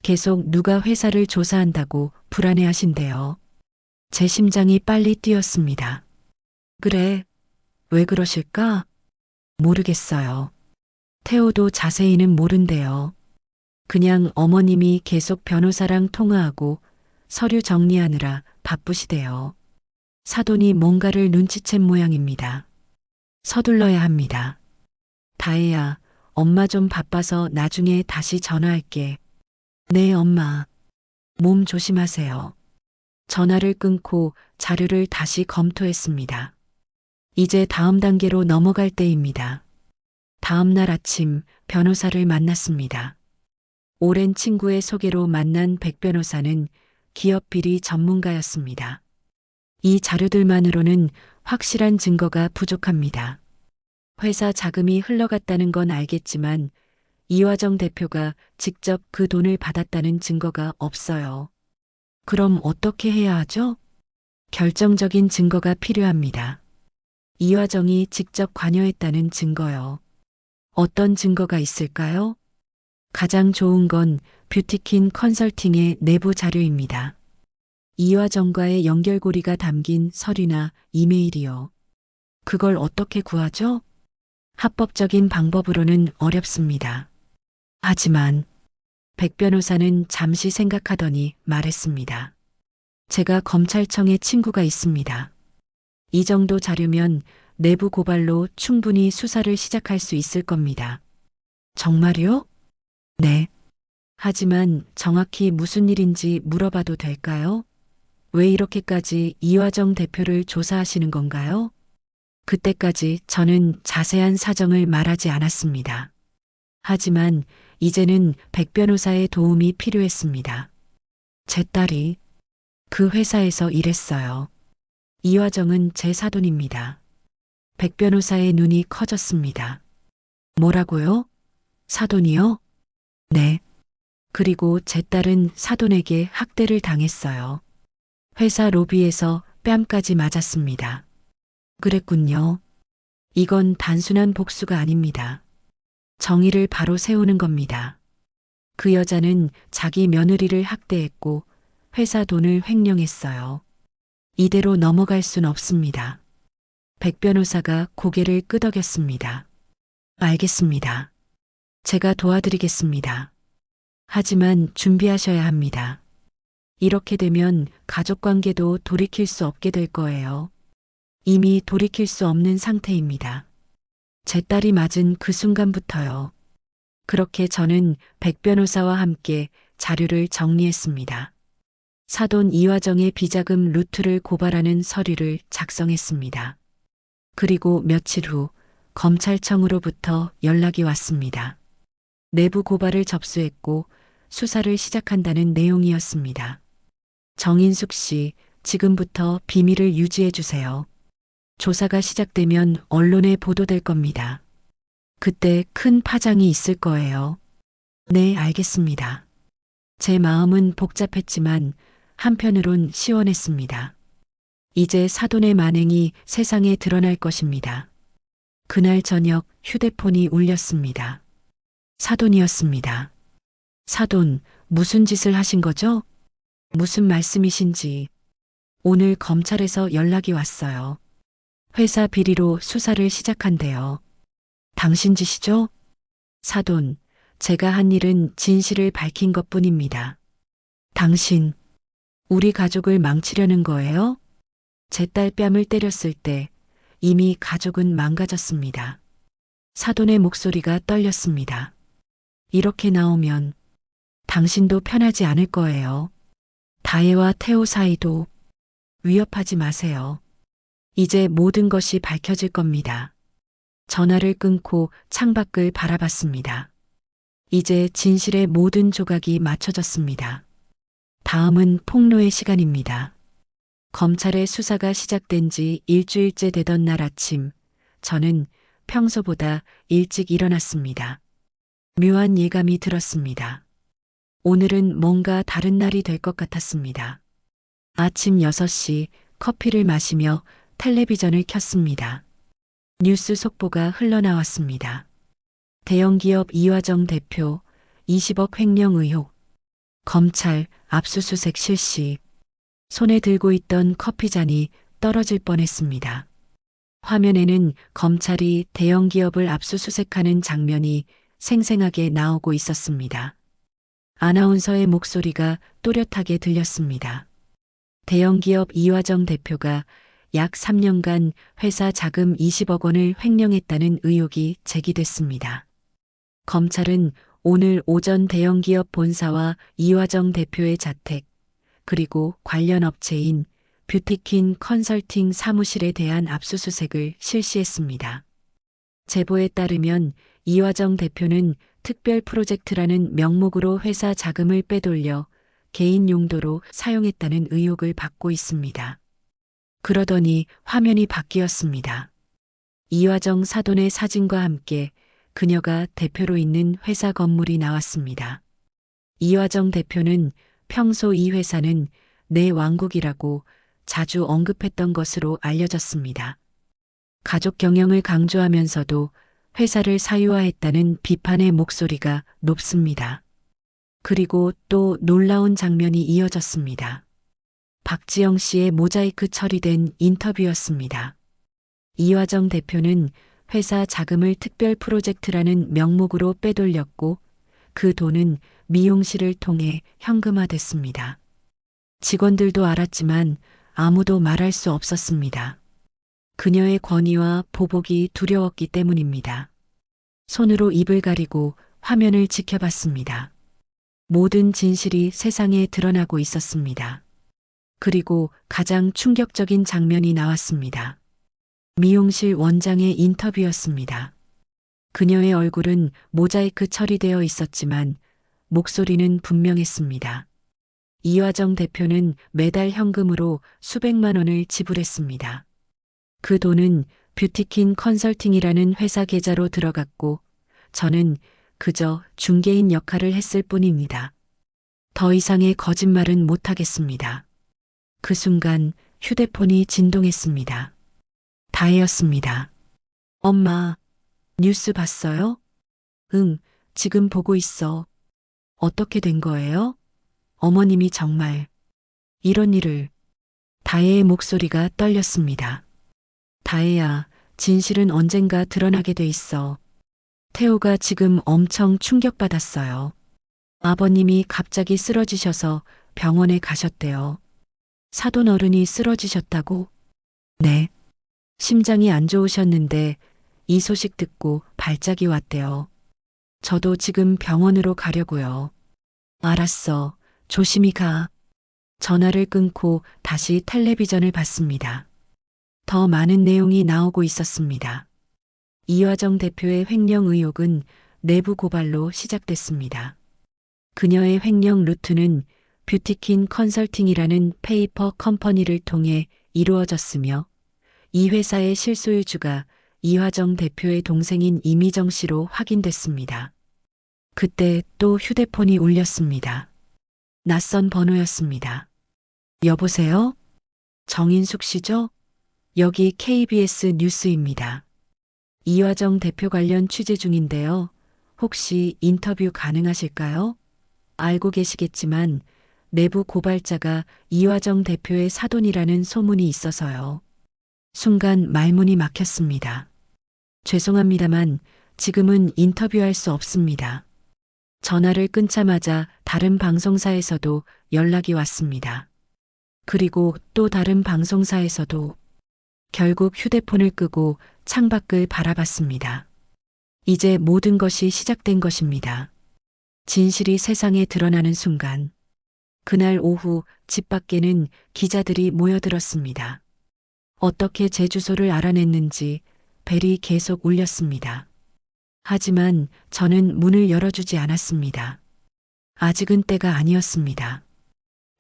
계속 누가 회사를 조사한다고 불안해하신대요. 제 심장이 빨리 뛰었습니다. 그래, 왜 그러실까? 모르겠어요. 태호도 자세히는 모른대요. 그냥 어머님이 계속 변호사랑 통화하고 서류 정리하느라 바쁘시대요. 사돈이 뭔가를 눈치챈 모양입니다. 서둘러야 합니다. 다혜야, 엄마 좀 바빠서 나중에 다시 전화할게. 네, 엄마. 몸 조심하세요. 전화를 끊고 자료를 다시 검토했습니다. 이제 다음 단계로 넘어갈 때입니다. 다음 날 아침 변호사를 만났습니다. 오랜 친구의 소개로 만난 백 변호사는 기업 비리 전문가였습니다. 이 자료들만으로는 확실한 증거가 부족합니다. 회사 자금이 흘러갔다는 건 알겠지만 이화정 대표가 직접 그 돈을 받았다는 증거가 없어요. 그럼 어떻게 해야 하죠? 결정적인 증거가 필요합니다. 이화정이 직접 관여했다는 증거요. 어떤 증거가 있을까요? 가장 좋은 건 뷰티킨 컨설팅의 내부 자료입니다. 이화정과의 연결고리가 담긴 서류나 이메일이요. 그걸 어떻게 구하죠? 합법적인 방법으로는 어렵습니다. 하지만 백 변호사는 잠시 생각하더니 말했습니다. 제가 검찰청에 친구가 있습니다. 이 정도 자료면 내부 고발로 충분히 수사를 시작할 수 있을 겁니다. 정말요? 네. 하지만 정확히 무슨 일인지 물어봐도 될까요? 왜 이렇게까지 이화정 대표를 조사하시는 건가요? 그때까지 저는 자세한 사정을 말하지 않았습니다. 하지만 이제는 백 변호사의 도움이 필요했습니다. 제 딸이 그 회사에서 일했어요. 이화정은 제 사돈입니다. 백 변호사의 눈이 커졌습니다. 뭐라고요? 사돈이요? 네. 그리고 제 딸은 사돈에게 학대를 당했어요. 회사 로비에서 뺨까지 맞았습니다. 그랬군요. 이건 단순한 복수가 아닙니다. 정의를 바로 세우는 겁니다. 그 여자는 자기 며느리를 학대했고 회사 돈을 횡령했어요. 이대로 넘어갈 순 없습니다. 백 변호사가 고개를 끄덕였습니다. 알겠습니다. 제가 도와드리겠습니다. 하지만 준비하셔야 합니다. 이렇게 되면 가족 관계도 돌이킬 수 없게 될 거예요. 이미 돌이킬 수 없는 상태입니다. 제 딸이 맞은 그 순간부터요. 그렇게 저는 백 변호사와 함께 자료를 정리했습니다. 사돈 이화정의 비자금 루트를 고발하는 서류를 작성했습니다. 그리고 며칠 후 검찰청으로부터 연락이 왔습니다. 내부 고발을 접수했고 수사를 시작한다는 내용이었습니다. 정인숙 씨, 지금부터 비밀을 유지해 주세요. 조사가 시작되면 언론에 보도될 겁니다. 그때 큰 파장이 있을 거예요. 네, 알겠습니다. 제 마음은 복잡했지만 한편으론 시원했습니다. 이제 사돈의 만행이 세상에 드러날 것입니다. 그날 저녁 휴대폰이 울렸습니다. 사돈이었습니다. 사돈, 무슨 짓을 하신 거죠? 무슨 말씀이신지. 오늘 검찰에서 연락이 왔어요. 회사 비리로 수사를 시작한대요. 당신 짓이죠? 사돈, 제가 한 일은 진실을 밝힌 것뿐입니다. 당신, 우리 가족을 망치려는 거예요? 제 딸 뺨을 때렸을 때 이미 가족은 망가졌습니다. 사돈의 목소리가 떨렸습니다. 이렇게 나오면 당신도 편하지 않을 거예요. 다혜와 태호 사이도 위협하지 마세요. 이제 모든 것이 밝혀질 겁니다. 전화를 끊고 창밖을 바라봤습니다. 이제 진실의 모든 조각이 맞춰졌습니다. 다음은 폭로의 시간입니다. 검찰의 수사가 시작된 지 일주일째 되던 날 아침, 저는 평소보다 일찍 일어났습니다. 묘한 예감이 들었습니다. 오늘은 뭔가 다른 날이 될 것 같았습니다. 아침 6시 커피를 마시며 텔레비전을 켰습니다. 뉴스 속보가 흘러나왔습니다. 대형기업 이화정 대표 20억 횡령 의혹. 검찰 압수수색 실시. 손에 들고 있던 커피잔이 떨어질 뻔했습니다. 화면에는 검찰이 대형기업을 압수수색하는 장면이 생생하게 나오고 있었습니다. 아나운서의 목소리가 또렷하게 들렸습니다. 대형기업 이화정 대표가 약 3년간 회사 자금 20억 원을 횡령했다는 의혹이 제기됐습니다. 검찰은 오늘 오전 대형기업 본사와 이화정 대표의 자택, 그리고 관련 업체인 뷰티킨 컨설팅 사무실에 대한 압수수색을 실시했습니다. 제보에 따르면 이화정 대표는 특별 프로젝트라는 명목으로 회사 자금을 빼돌려 개인 용도로 사용했다는 의혹을 받고 있습니다. 그러더니 화면이 바뀌었습니다. 이화정 사돈의 사진과 함께 그녀가 대표로 있는 회사 건물이 나왔습니다. 이화정 대표는 평소 이 회사는 내 왕국이라고 자주 언급했던 것으로 알려졌습니다. 가족 경영을 강조하면서도 회사를 사유화했다는 비판의 목소리가 높습니다. 그리고 또 놀라운 장면이 이어졌습니다. 박지영 씨의 모자이크 처리된 인터뷰였습니다. 이화정 대표는 회사 자금을 특별 프로젝트라는 명목으로 빼돌렸고 그 돈은 미용실을 통해 현금화됐습니다. 직원들도 알았지만 아무도 말할 수 없었습니다. 그녀의 권위와 보복이 두려웠기 때문입니다. 손으로 입을 가리고 화면을 지켜봤습니다. 모든 진실이 세상에 드러나고 있었습니다. 그리고 가장 충격적인 장면이 나왔습니다. 미용실 원장의 인터뷰였습니다. 그녀의 얼굴은 모자이크 처리되어 있었지만 목소리는 분명했습니다. 이화정 대표는 매달 현금으로 수백만 원을 지불했습니다. 그 돈은 뷰티킨 컨설팅이라는 회사 계좌로 들어갔고 저는 그저 중개인 역할을 했을 뿐입니다. 더 이상의 거짓말은 못하겠습니다. 그 순간 휴대폰이 진동했습니다. 다혜였습니다. 엄마, 뉴스 봤어요? 응, 지금 보고 있어. 어떻게 된 거예요? 어머님이 정말 이런 일을. 다혜의 목소리가 떨렸습니다. 다혜야, 진실은 언젠가 드러나게 돼 있어. 태호가 지금 엄청 충격받았어요. 아버님이 갑자기 쓰러지셔서 병원에 가셨대요. 사돈 어른이 쓰러지셨다고? 네. 심장이 안 좋으셨는데 이 소식 듣고 발작이 왔대요. 저도 지금 병원으로 가려고요. 알았어. 조심히 가. 전화를 끊고 다시 텔레비전을 봤습니다. 더 많은 내용이 나오고 있었습니다. 이화정 대표의 횡령 의혹은 내부 고발로 시작됐습니다. 그녀의 횡령 루트는 뷰티킨 컨설팅이라는 페이퍼 컴퍼니를 통해 이루어졌으며 이 회사의 실소유주가 이화정 대표의 동생인 이미정 씨로 확인됐습니다. 그때 또 휴대폰이 울렸습니다. 낯선 번호였습니다. 여보세요? 정인숙 씨죠? 여기 KBS 뉴스입니다. 이화정 대표 관련 취재 중인데요. 혹시 인터뷰 가능하실까요? 알고 계시겠지만 내부 고발자가 이화정 대표의 사돈이라는 소문이 있어서요. 순간 말문이 막혔습니다. 죄송합니다만 지금은 인터뷰할 수 없습니다. 전화를 끊자마자 다른 방송사에서도 연락이 왔습니다. 그리고 또 다른 방송사에서도 결국 휴대폰을 끄고 창밖을 바라봤습니다. 이제 모든 것이 시작된 것입니다. 진실이 세상에 드러나는 순간, 그날 오후 집 밖에는 기자들이 모여들었습니다. 어떻게 제 주소를 알아냈는지 벨이 계속 울렸습니다. 하지만 저는 문을 열어주지 않았습니다. 아직은 때가 아니었습니다.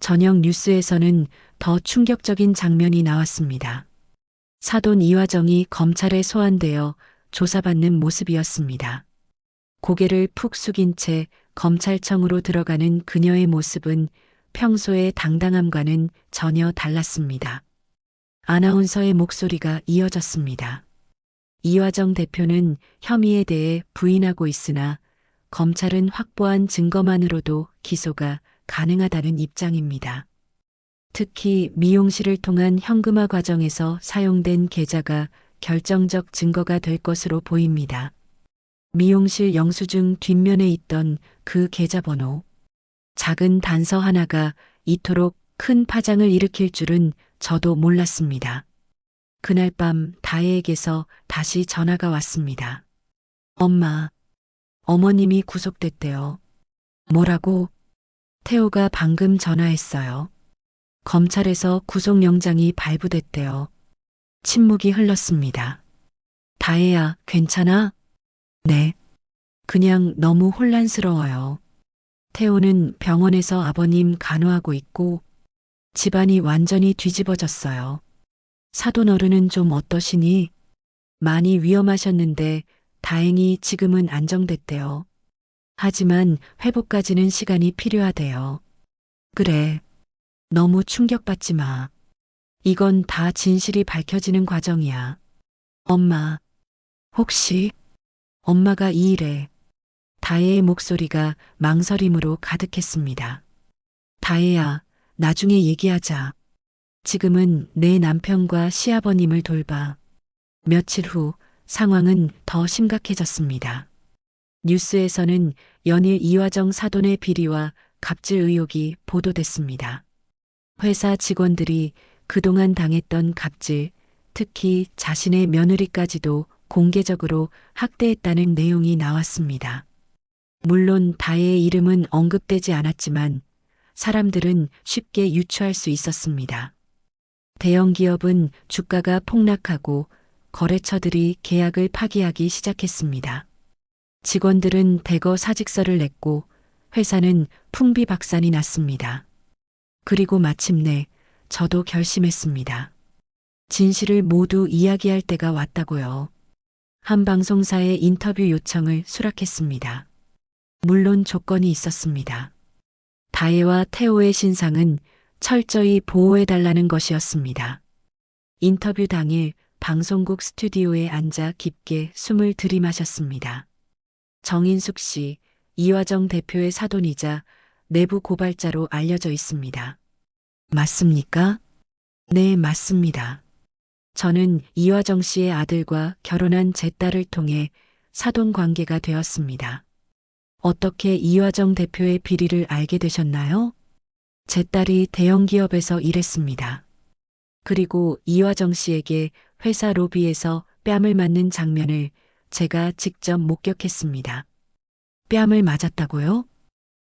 저녁 뉴스에서는 더 충격적인 장면이 나왔습니다. 사돈 이화정이 검찰에 소환되어 조사받는 모습이었습니다. 고개를 푹 숙인 채 검찰청으로 들어가는 그녀의 모습은 평소의 당당함과는 전혀 달랐습니다. 아나운서의 목소리가 이어졌습니다. 이화정 대표는 혐의에 대해 부인하고 있으나 검찰은 확보한 증거만으로도 기소가 가능하다는 입장입니다. 특히 미용실을 통한 현금화 과정에서 사용된 계좌가 결정적 증거가 될 것으로 보입니다. 미용실 영수증 뒷면에 있던 그 계좌번호. 작은 단서 하나가 이토록 큰 파장을 일으킬 줄은 저도 몰랐습니다. 그날 밤 다혜에게서 다시 전화가 왔습니다. 엄마, 어머님이 구속됐대요. 뭐라고? 태호가 방금 전화했어요. 검찰에서 구속영장이 발부됐대요. 침묵이 흘렀습니다. 다혜야, 괜찮아? 네. 그냥 너무 혼란스러워요. 태호는 병원에서 아버님 간호하고 있고 집안이 완전히 뒤집어졌어요. 사돈 어른은 좀 어떠시니? 많이 위험하셨는데 다행히 지금은 안정됐대요. 하지만 회복까지는 시간이 필요하대요. 그래. 너무 충격받지 마. 이건 다 진실이 밝혀지는 과정이야. 엄마, 혹시 엄마가 이 일에 다혜의 목소리가 망설임으로 가득했습니다. 다혜야, 나중에 얘기하자. 지금은 내 남편과 시아버님을 돌봐. 며칠 후 상황은 더 심각해졌습니다. 뉴스에서는 연일 이화정 사돈의 비리와 갑질 의혹이 보도됐습니다. 회사 직원들이 그동안 당했던 갑질, 특히 자신의 며느리까지도 공개적으로 학대했다는 내용이 나왔습니다. 물론 다혜의 이름은 언급되지 않았지만 사람들은 쉽게 유추할 수 있었습니다. 대형 기업은 주가가 폭락하고 거래처들이 계약을 파기하기 시작했습니다. 직원들은 대거 사직서를 냈고 회사는 풍비박산이 났습니다. 그리고 마침내 저도 결심했습니다. 진실을 모두 이야기할 때가 왔다고요. 한 방송사의 인터뷰 요청을 수락했습니다. 물론 조건이 있었습니다. 다혜와 태호의 신상은 철저히 보호해달라는 것이었습니다. 인터뷰 당일 방송국 스튜디오에 앉아 깊게 숨을 들이마셨습니다. 정인숙 씨, 이화정 대표의 사돈이자 내부 고발자로 알려져 있습니다. 맞습니까? 네, 맞습니다. 저는 이화정 씨의 아들과 결혼한 제 딸을 통해 사돈 관계가 되었습니다. 어떻게 이화정 대표의 비리를 알게 되셨나요? 제 딸이 대형 기업에서 일했습니다. 그리고 이화정 씨에게 회사 로비에서 뺨을 맞는 장면을 제가 직접 목격했습니다. 뺨을 맞았다고요?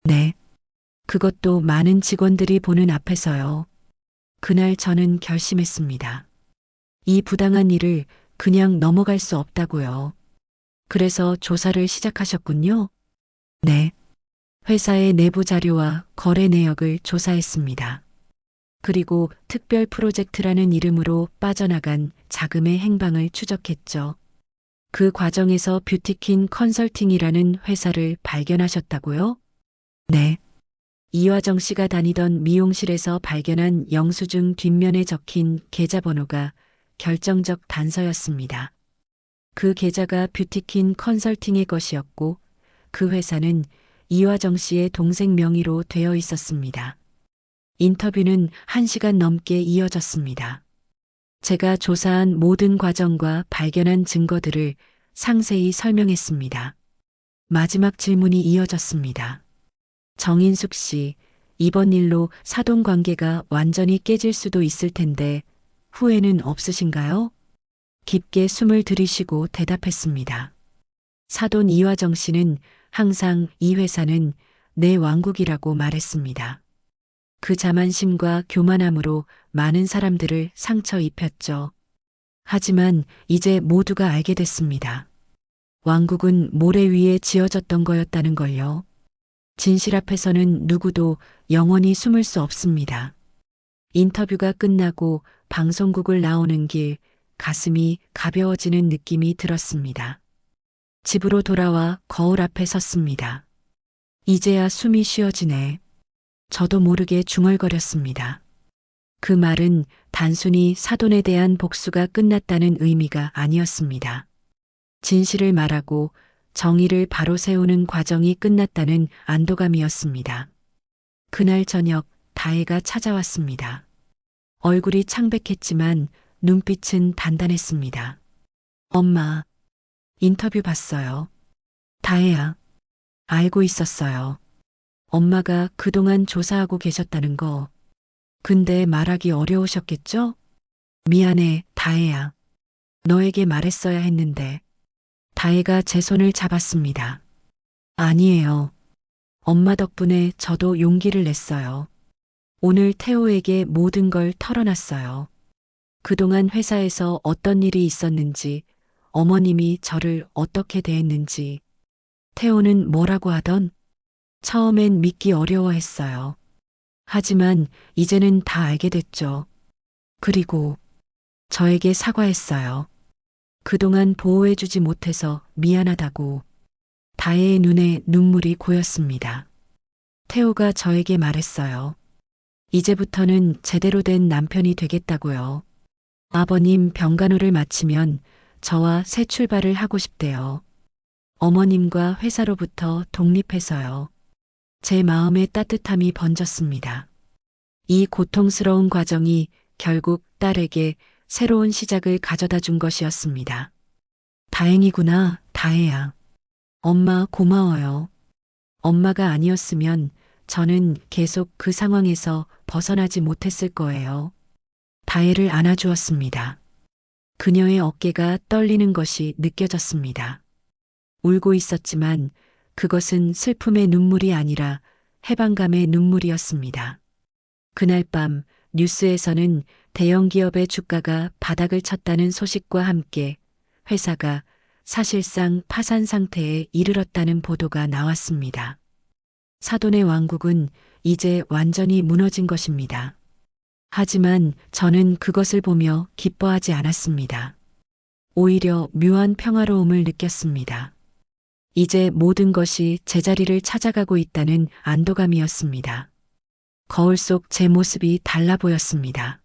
네. 그것도 많은 직원들이 보는 앞에서요. 그날 저는 결심했습니다. 이 부당한 일을 그냥 넘어갈 수 없다고요. 그래서 조사를 시작하셨군요. 네. 회사의 내부 자료와 거래 내역을 조사했습니다. 그리고 특별 프로젝트라는 이름으로 빠져나간 자금의 행방을 추적했죠. 그 과정에서 뷰티킨 컨설팅이라는 회사를 발견하셨다고요? 네. 이화정 씨가 다니던 미용실에서 발견한 영수증 뒷면에 적힌 계좌번호가 결정적 단서였습니다. 그 계좌가 뷰티킨 컨설팅의 것이었고 그 회사는 이화정 씨의 동생 명의로 되어 있었습니다. 인터뷰는 1시간 넘게 이어졌습니다. 제가 조사한 모든 과정과 발견한 증거들을 상세히 설명했습니다. 마지막 질문이 이어졌습니다. 정인숙 씨, 이번 일로 사돈 관계가 완전히 깨질 수도 있을 텐데 후회는 없으신가요? 깊게 숨을 들이쉬고 대답했습니다. 사돈 이화정 씨는 항상 이 회사는 내 왕국이라고 말했습니다. 그 자만심과 교만함으로 많은 사람들을 상처 입혔죠. 하지만 이제 모두가 알게 됐습니다. 왕국은 모래 위에 지어졌던 거였다는 걸요. 진실 앞에서는 누구도 영원히 숨을 수 없습니다. 인터뷰가 끝나고 방송국을 나오는 길 가슴이 가벼워지는 느낌이 들었습니다. 집으로 돌아와 거울 앞에 섰습니다. 이제야 숨이 쉬어지네. 저도 모르게 중얼거렸습니다. 그 말은 단순히 사돈에 대한 복수가 끝났다는 의미가 아니었습니다. 진실을 말하고 정의를 바로 세우는 과정이 끝났다는 안도감이었습니다. 그날 저녁 다혜가 찾아왔습니다. 얼굴이 창백했지만 눈빛은 단단했습니다. 엄마, 인터뷰 봤어요. 다혜야, 알고 있었어요. 엄마가 그동안 조사하고 계셨다는 거. 근데 말하기 어려우셨겠죠? 미안해, 다혜야. 너에게 말했어야 했는데. 다혜가 제 손을 잡았습니다. 아니에요. 엄마 덕분에 저도 용기를 냈어요. 오늘 태호에게 모든 걸 털어놨어요. 그동안 회사에서 어떤 일이 있었는지, 어머님이 저를 어떻게 대했는지. 태호는 뭐라고 하던? 처음엔 믿기 어려워했어요. 하지만 이제는 다 알게 됐죠. 그리고 저에게 사과했어요. 그동안 보호해주지 못해서 미안하다고. 다혜의 눈에 눈물이 고였습니다. 태호가 저에게 말했어요. 이제부터는 제대로 된 남편이 되겠다고요. 아버님 병간호를 마치면 저와 새 출발을 하고 싶대요. 어머님과 회사로부터 독립해서요. 제 마음에 따뜻함이 번졌습니다. 이 고통스러운 과정이 결국 딸에게 새로운 시작을 가져다 준 것이었습니다. 다행이구나, 다혜야. 엄마 고마워요. 엄마가 아니었으면 저는 계속 그 상황에서 벗어나지 못했을 거예요. 다혜를 안아주었습니다. 그녀의 어깨가 떨리는 것이 느껴졌습니다. 울고 있었지만 그것은 슬픔의 눈물이 아니라 해방감의 눈물이었습니다. 그날 밤 뉴스에서는 대형 기업의 주가가 바닥을 쳤다는 소식과 함께 회사가 사실상 파산 상태에 이르렀다는 보도가 나왔습니다. 사돈의 왕국은 이제 완전히 무너진 것입니다. 하지만 저는 그것을 보며 기뻐하지 않았습니다. 오히려 묘한 평화로움을 느꼈습니다. 이제 모든 것이 제자리를 찾아가고 있다는 안도감이었습니다. 거울 속 제 모습이 달라 보였습니다.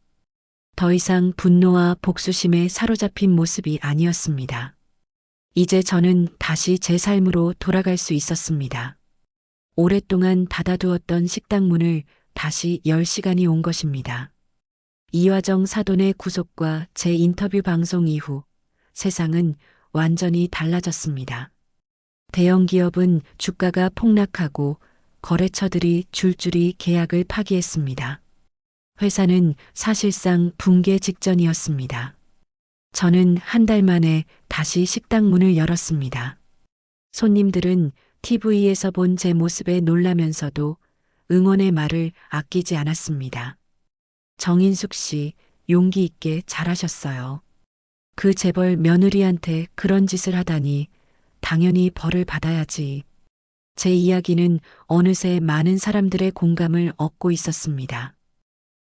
더 이상 분노와 복수심에 사로잡힌 모습이 아니었습니다. 이제 저는 다시 제 삶으로 돌아갈 수 있었습니다. 오랫동안 닫아두었던 식당 문을 다시 열 시간이 온 것입니다. 이화정 사돈의 구속과 제 인터뷰 방송 이후 세상은 완전히 달라졌습니다. 대형 기업은 주가가 폭락하고 거래처들이 줄줄이 계약을 파기했습니다. 회사는 사실상 붕괴 직전이었습니다. 저는 한 달 만에 다시 식당 문을 열었습니다. 손님들은 TV에서 본 제 모습에 놀라면서도 응원의 말을 아끼지 않았습니다. 정인숙 씨, 용기 있게 잘하셨어요. 그 재벌 며느리한테 그런 짓을 하다니 당연히 벌을 받아야지. 제 이야기는 어느새 많은 사람들의 공감을 얻고 있었습니다.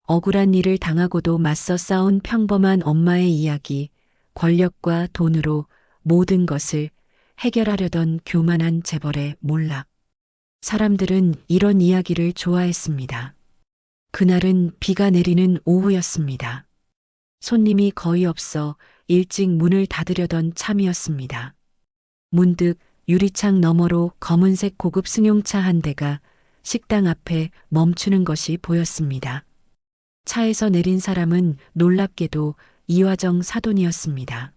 억울한 일을 당하고도 맞서 싸운 평범한 엄마의 이야기, 권력과 돈으로 모든 것을 해결하려던 교만한 재벌의 몰락. 사람들은 이런 이야기를 좋아했습니다. 그날은 비가 내리는 오후였습니다. 손님이 거의 없어 일찍 문을 닫으려던 참이었습니다. 문득 유리창 너머로 검은색 고급 승용차 한 대가 식당 앞에 멈추는 것이 보였습니다. 차에서 내린 사람은 놀랍게도 이화정 사돈이었습니다.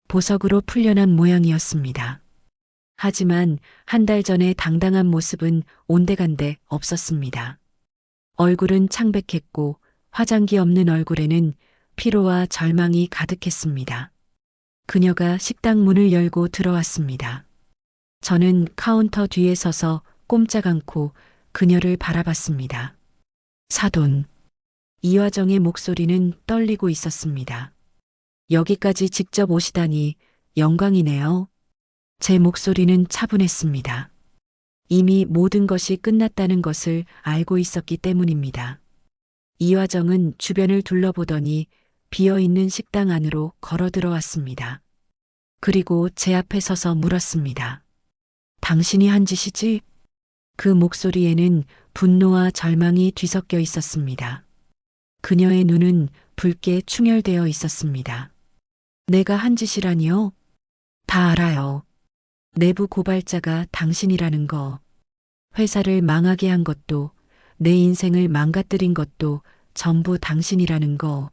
보석으로 풀려난 모양이었습니다. 하지만 한 달 전에 당당한 모습은 온데간데 없었습니다. 얼굴은 창백했고 화장기 없는 얼굴에는 피로와 절망이 가득했습니다. 그녀가 식당 문을 열고 들어왔습니다. 저는 카운터 뒤에 서서 꼼짝 않고 그녀를 바라봤습니다. 사돈. 이화정의 목소리는 떨리고 있었습니다. 여기까지 직접 오시다니 영광이네요. 제 목소리는 차분했습니다. 이미 모든 것이 끝났다는 것을 알고 있었기 때문입니다. 이화정은 주변을 둘러보더니 비어있는 식당 안으로 걸어 들어왔습니다. 그리고 제 앞에 서서 물었습니다. 당신이 한 짓이지? 그 목소리에는 분노와 절망이 뒤섞여 있었습니다. 그녀의 눈은 붉게 충혈되어 있었습니다. 내가 한 짓이라니요? 다 알아요. 내부 고발자가 당신이라는 거. 회사를 망하게 한 것도, 내 인생을 망가뜨린 것도 전부 당신이라는 거.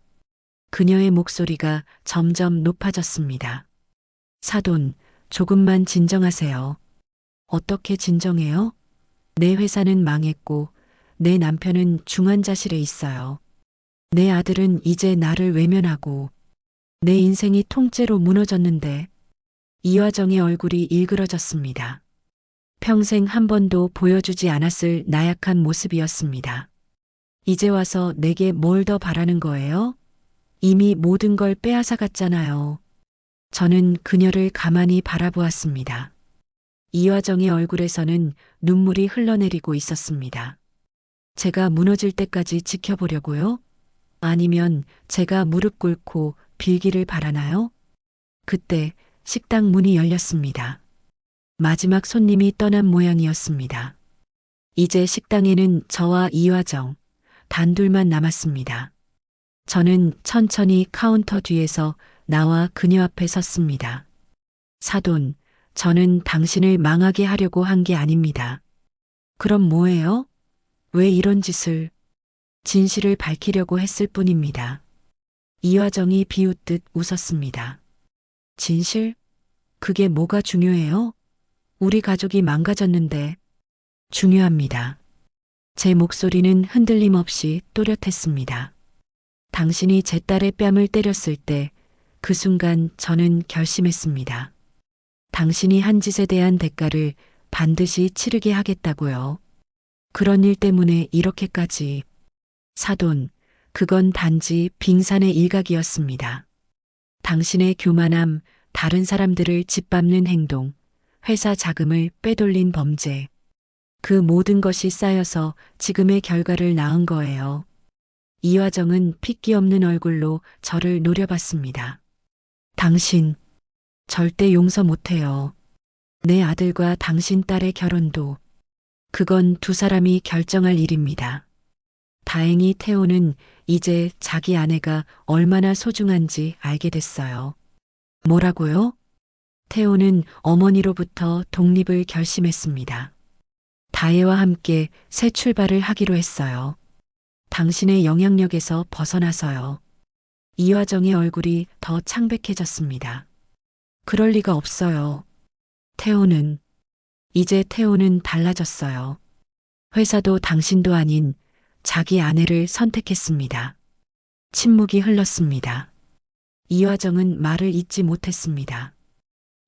그녀의 목소리가 점점 높아졌습니다. 사돈, 조금만 진정하세요. 어떻게 진정해요? 내 회사는 망했고, 내 남편은 중환자실에 있어요. 내 아들은 이제 나를 외면하고, 내 인생이 통째로 무너졌는데, 이화정의 얼굴이 일그러졌습니다. 평생 한 번도 보여주지 않았을 나약한 모습이었습니다. 이제 와서 내게 뭘 더 바라는 거예요? 이미 모든 걸 빼앗아 갔잖아요. 저는 그녀를 가만히 바라보았습니다. 이화정의 얼굴에서는 눈물이 흘러내리고 있었습니다. 제가 무너질 때까지 지켜보려고요? 아니면 제가 무릎 꿇고 빌기를 바라나요? 그때 식당 문이 열렸습니다. 마지막 손님이 떠난 모양이었습니다. 이제 식당에는 저와 이화정, 단둘만 남았습니다. 저는 천천히 카운터 뒤에서 나와 그녀 앞에 섰습니다. 사돈, 저는 당신을 망하게 하려고 한 게 아닙니다. 그럼 뭐예요? 왜 이런 짓을? 진실을 밝히려고 했을 뿐입니다. 이화정이 비웃듯 웃었습니다. 진실? 그게 뭐가 중요해요? 우리 가족이 망가졌는데. 중요합니다. 제 목소리는 흔들림 없이 또렷했습니다. 당신이 제 딸의 뺨을 때렸을 때 그 순간 저는 결심했습니다. 당신이 한 짓에 대한 대가를 반드시 치르게 하겠다고요. 그런 일 때문에 이렇게까지. 사돈, 그건 단지 빙산의 일각이었습니다. 당신의 교만함, 다른 사람들을 짓밟는 행동, 회사 자금을 빼돌린 범죄. 그 모든 것이 쌓여서 지금의 결과를 낳은 거예요. 이화정은 핏기 없는 얼굴로 저를 노려봤습니다. 당신, 절대 용서 못해요. 내 아들과 당신 딸의 결혼도. 그건 두 사람이 결정할 일입니다. 다행히 태호는 이제 자기 아내가 얼마나 소중한지 알게 됐어요. 뭐라고요? 태호는 어머니로부터 독립을 결심했습니다. 다혜와 함께 새 출발을 하기로 했어요. 당신의 영향력에서 벗어나서요. 이화정의 얼굴이 더 창백해졌습니다. 그럴 리가 없어요. 이제 태호는 달라졌어요. 회사도 당신도 아닌 자기 아내를 선택했습니다. 침묵이 흘렀습니다. 이화정은 말을 잇지 못했습니다.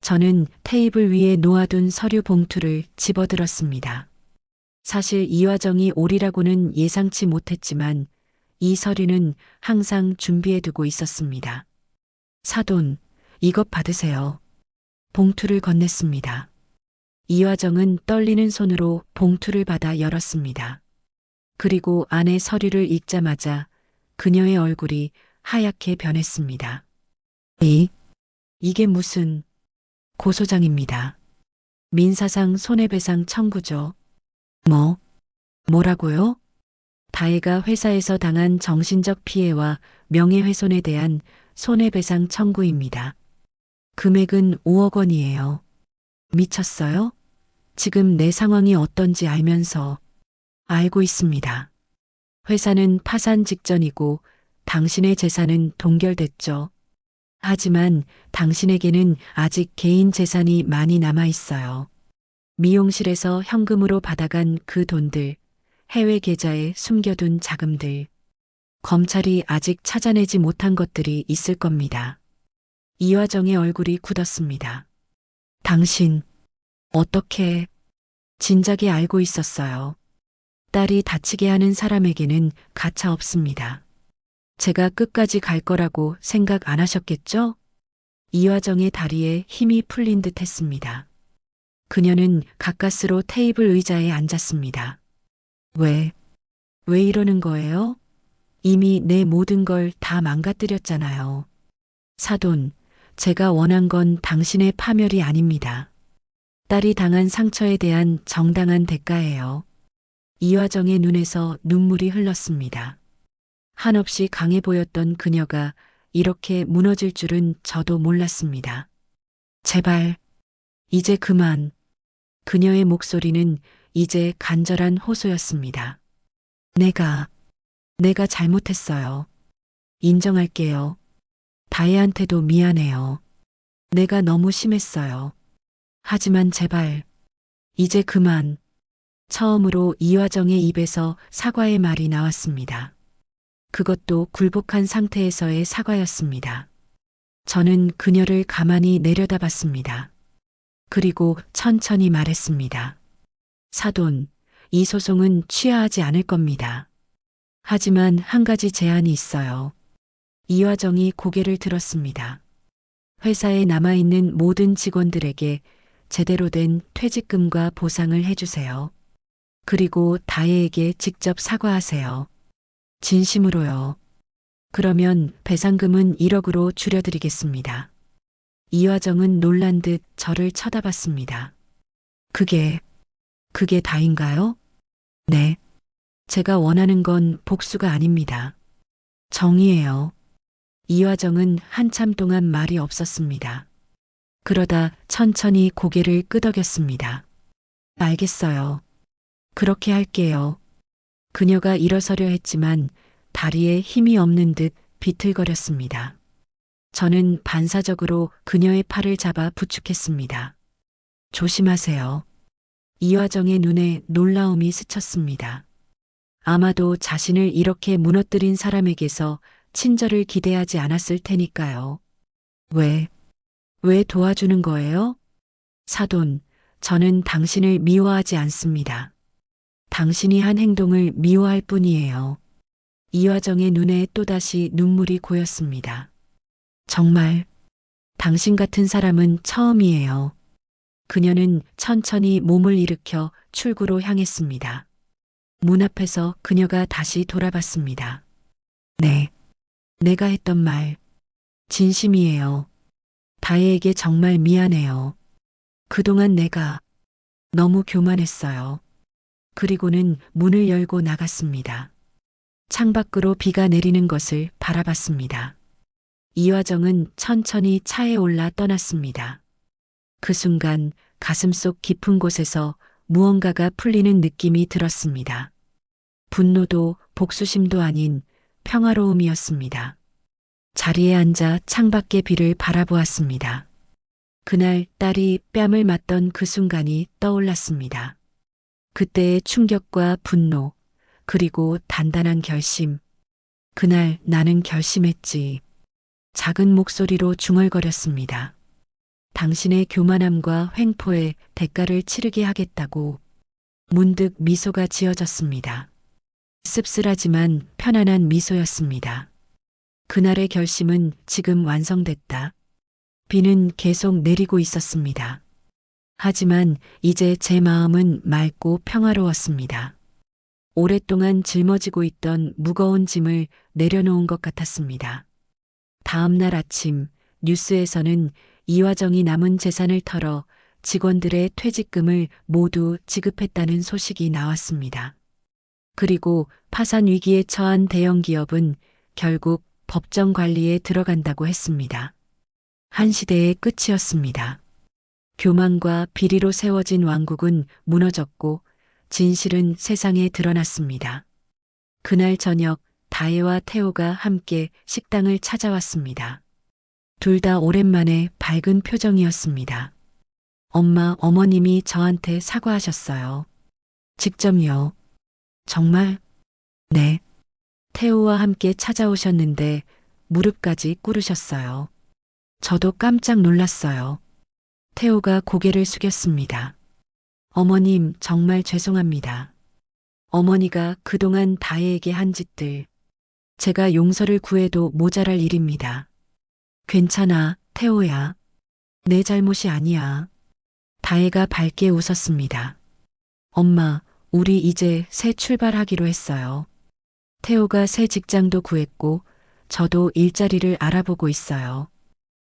저는 테이블 위에 놓아둔 서류 봉투를 집어들었습니다. 사실 이화정이 오리라고는 예상치 못했지만 이 서류는 항상 준비해두고 있었습니다. 사돈, 이것 받으세요. 봉투를 건넸습니다. 이화정은 떨리는 손으로 봉투를 받아 열었습니다. 그리고 안에 서류를 읽자마자 그녀의 얼굴이 하얗게 변했습니다. 이게 무슨 고소장입니다. 민사상 손해배상 청구죠. 뭐라고요? 다혜가 회사에서 당한 정신적 피해와 명예훼손에 대한 손해배상 청구입니다. 금액은 5억 원이에요. 미쳤어요? 지금 내 상황이 어떤지 알면서. 알고 있습니다. 회사는 파산 직전이고 당신의 재산은 동결됐죠. 하지만 당신에게는 아직 개인 재산이 많이 남아 있어요. 미용실에서 현금으로 받아간 그 돈들, 해외 계좌에 숨겨둔 자금들, 검찰이 아직 찾아내지 못한 것들이 있을 겁니다. 이화정의 얼굴이 굳었습니다. 당신, 어떻게, 진작에 알고 있었어요. 딸이 다치게 하는 사람에게는 가차 없습니다. 제가 끝까지 갈 거라고 생각 안 하셨겠죠? 이화정의 다리에 힘이 풀린 듯 했습니다. 그녀는 가까스로 테이블 의자에 앉았습니다. 왜 이러는 거예요? 이미 내 모든 걸 다 망가뜨렸잖아요. 사돈, 제가 원한 건 당신의 파멸이 아닙니다. 딸이 당한 상처에 대한 정당한 대가예요. 이화정의 눈에서 눈물이 흘렀습니다. 한없이 강해 보였던 그녀가 이렇게 무너질 줄은 저도 몰랐습니다. 제발, 이제 그만. 그녀의 목소리는 이제 간절한 호소였습니다. 내가 잘못했어요. 인정할게요. 다혜한테도 미안해요. 내가 너무 심했어요. 하지만 제발, 이제 그만. 처음으로 이화정의 입에서 사과의 말이 나왔습니다. 그것도 굴복한 상태에서의 사과였습니다. 저는 그녀를 가만히 내려다봤습니다. 그리고 천천히 말했습니다. 사돈, 이 소송은 취하하지 않을 겁니다. 하지만 한 가지 제한이 있어요. 이화정이 고개를 들었습니다. 회사에 남아있는 모든 직원들에게 제대로 된 퇴직금과 보상을 해주세요. 그리고 다혜에게 직접 사과하세요. 진심으로요. 그러면 배상금은 1억으로 줄여드리겠습니다. 이화정은 놀란 듯 저를 쳐다봤습니다. 그게 다인가요? 네. 제가 원하는 건 복수가 아닙니다. 정의예요. 이화정은 한참 동안 말이 없었습니다. 그러다 천천히 고개를 끄덕였습니다. 알겠어요. 그렇게 할게요. 그녀가 일어서려 했지만 다리에 힘이 없는 듯 비틀거렸습니다. 저는 반사적으로 그녀의 팔을 잡아 부축했습니다. 조심하세요. 이화정의 눈에 놀라움이 스쳤습니다. 아마도 자신을 이렇게 무너뜨린 사람에게서 친절을 기대하지 않았을 테니까요. 왜 도와주는 거예요? 사돈, 저는 당신을 미워하지 않습니다. 당신이 한 행동을 미워할 뿐이에요. 이화정의 눈에 또다시 눈물이 고였습니다. 정말 당신 같은 사람은 처음이에요. 그녀는 천천히 몸을 일으켜 출구로 향했습니다. 문 앞에서 그녀가 다시 돌아봤습니다. 네, 내가 했던 말 진심이에요. 다혜에게 정말 미안해요. 그동안 내가 너무 교만했어요. 그리고는 문을 열고 나갔습니다. 창밖으로 비가 내리는 것을 바라봤습니다. 이화정은 천천히 차에 올라 떠났습니다. 그 순간 가슴속 깊은 곳에서 무언가가 풀리는 느낌이 들었습니다. 분노도 복수심도 아닌 평화로움이었습니다. 자리에 앉아 창밖의 비를 바라보았습니다. 그날 딸이 뺨을 맞던 그 순간이 떠올랐습니다. 그때의 충격과 분노, 그리고 단단한 결심. 그날 나는 결심했지. 작은 목소리로 중얼거렸습니다. 당신의 교만함과 횡포에 대가를 치르게 하겠다고. 문득 미소가 지어졌습니다. 씁쓸하지만 편안한 미소였습니다. 그날의 결심은 지금 완성됐다. 비는 계속 내리고 있었습니다. 하지만 이제 제 마음은 맑고 평화로웠습니다. 오랫동안 짊어지고 있던 무거운 짐을 내려놓은 것 같았습니다. 다음 날 아침 뉴스에서는 이화정이 남은 재산을 털어 직원들의 퇴직금을 모두 지급했다는 소식이 나왔습니다. 그리고 파산 위기에 처한 대형 기업은 결국 법정 관리에 들어간다고 했습니다. 한 시대의 끝이었습니다. 교만과 비리로 세워진 왕국은 무너졌고 진실은 세상에 드러났습니다. 그날 저녁 다혜와 태호가 함께 식당을 찾아왔습니다. 둘 다 오랜만에 밝은 표정이었습니다. 엄마, 어머님이 저한테 사과하셨어요. 직접요. 정말? 네. 태호와 함께 찾아오셨는데 무릎까지 꿇으셨어요. 저도 깜짝 놀랐어요. 태호가 고개를 숙였습니다. 어머님, 정말 죄송합니다. 어머니가 그동안 다혜에게 한 짓들, 제가 용서를 구해도 모자랄 일입니다. 괜찮아, 태호야. 내 잘못이 아니야. 다혜가 밝게 웃었습니다. 엄마, 우리 이제 새 출발하기로 했어요. 태호가 새 직장도 구했고, 저도 일자리를 알아보고 있어요.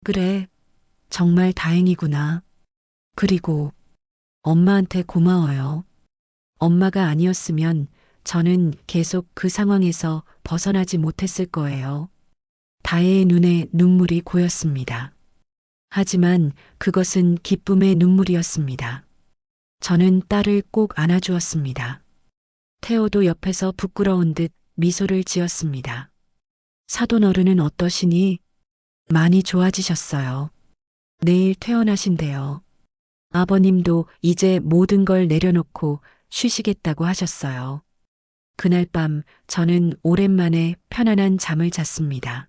그래, 정말 다행이구나. 그리고 엄마한테 고마워요. 엄마가 아니었으면 저는 계속 그 상황에서 벗어나지 못했을 거예요. 다혜의 눈에 눈물이 고였습니다. 하지만 그것은 기쁨의 눈물이었습니다. 저는 딸을 꼭 안아주었습니다. 태호도 옆에서 부끄러운 듯 미소를 지었습니다. 사돈 어른은 어떠시니? 많이 좋아지셨어요. 내일 퇴원하신대요. 아버님도 이제 모든 걸 내려놓고 쉬시겠다고 하셨어요. 그날 밤 저는 오랜만에 편안한 잠을 잤습니다.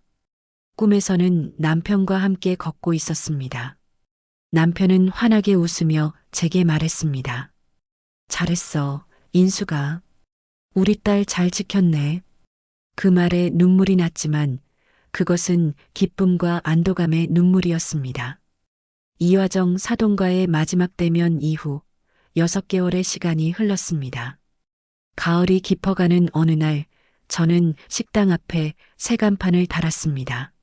꿈에서는 남편과 함께 걷고 있었습니다. 남편은 환하게 웃으며 제게 말했습니다. 잘했어, 인수가. 우리 딸 잘 지켰네. 그 말에 눈물이 났지만 그것은 기쁨과 안도감의 눈물이었습니다. 이화정 사돈과의 마지막 대면 이후 6개월의 시간이 흘렀습니다. 가을이 깊어가는 어느 날 저는 식당 앞에 새간판을 달았습니다.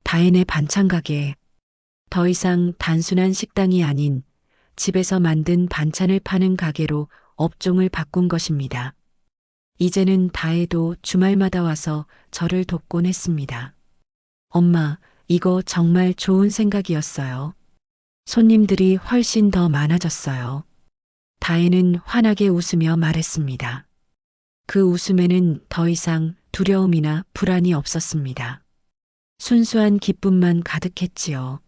다혜네 반찬 가게. 더 이상 단순한 식당이 아닌 집에서 만든 반찬을 파는 가게로 업종을 바꾼 것입니다. 이제는 다혜도 주말마다 와서 저를 돕곤 했습니다. 엄마, 이거 정말 좋은 생각이었어요. 손님들이 훨씬 더 많아졌어요. 다혜는 환하게 웃으며 말했습니다. 그 웃음에는 더 이상 두려움이나 불안이 없었습니다. 순수한 기쁨만 가득했지요.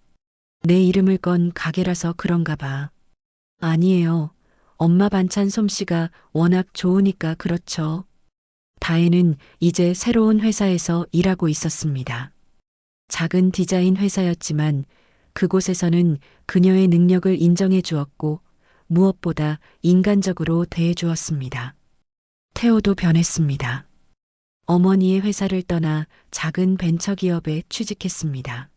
내 이름을 건 가게라서 그런가 봐. 아니에요. 엄마 반찬 솜씨가 워낙 좋으니까 그렇죠. 다혜는 이제 새로운 회사에서 일하고 있었습니다. 작은 디자인 회사였지만 그곳에서는 그녀의 능력을 인정해 주었고 무엇보다 인간적으로 대해 주었습니다. 태호도 변했습니다. 어머니의 회사를 떠나 작은 벤처기업에 취직했습니다.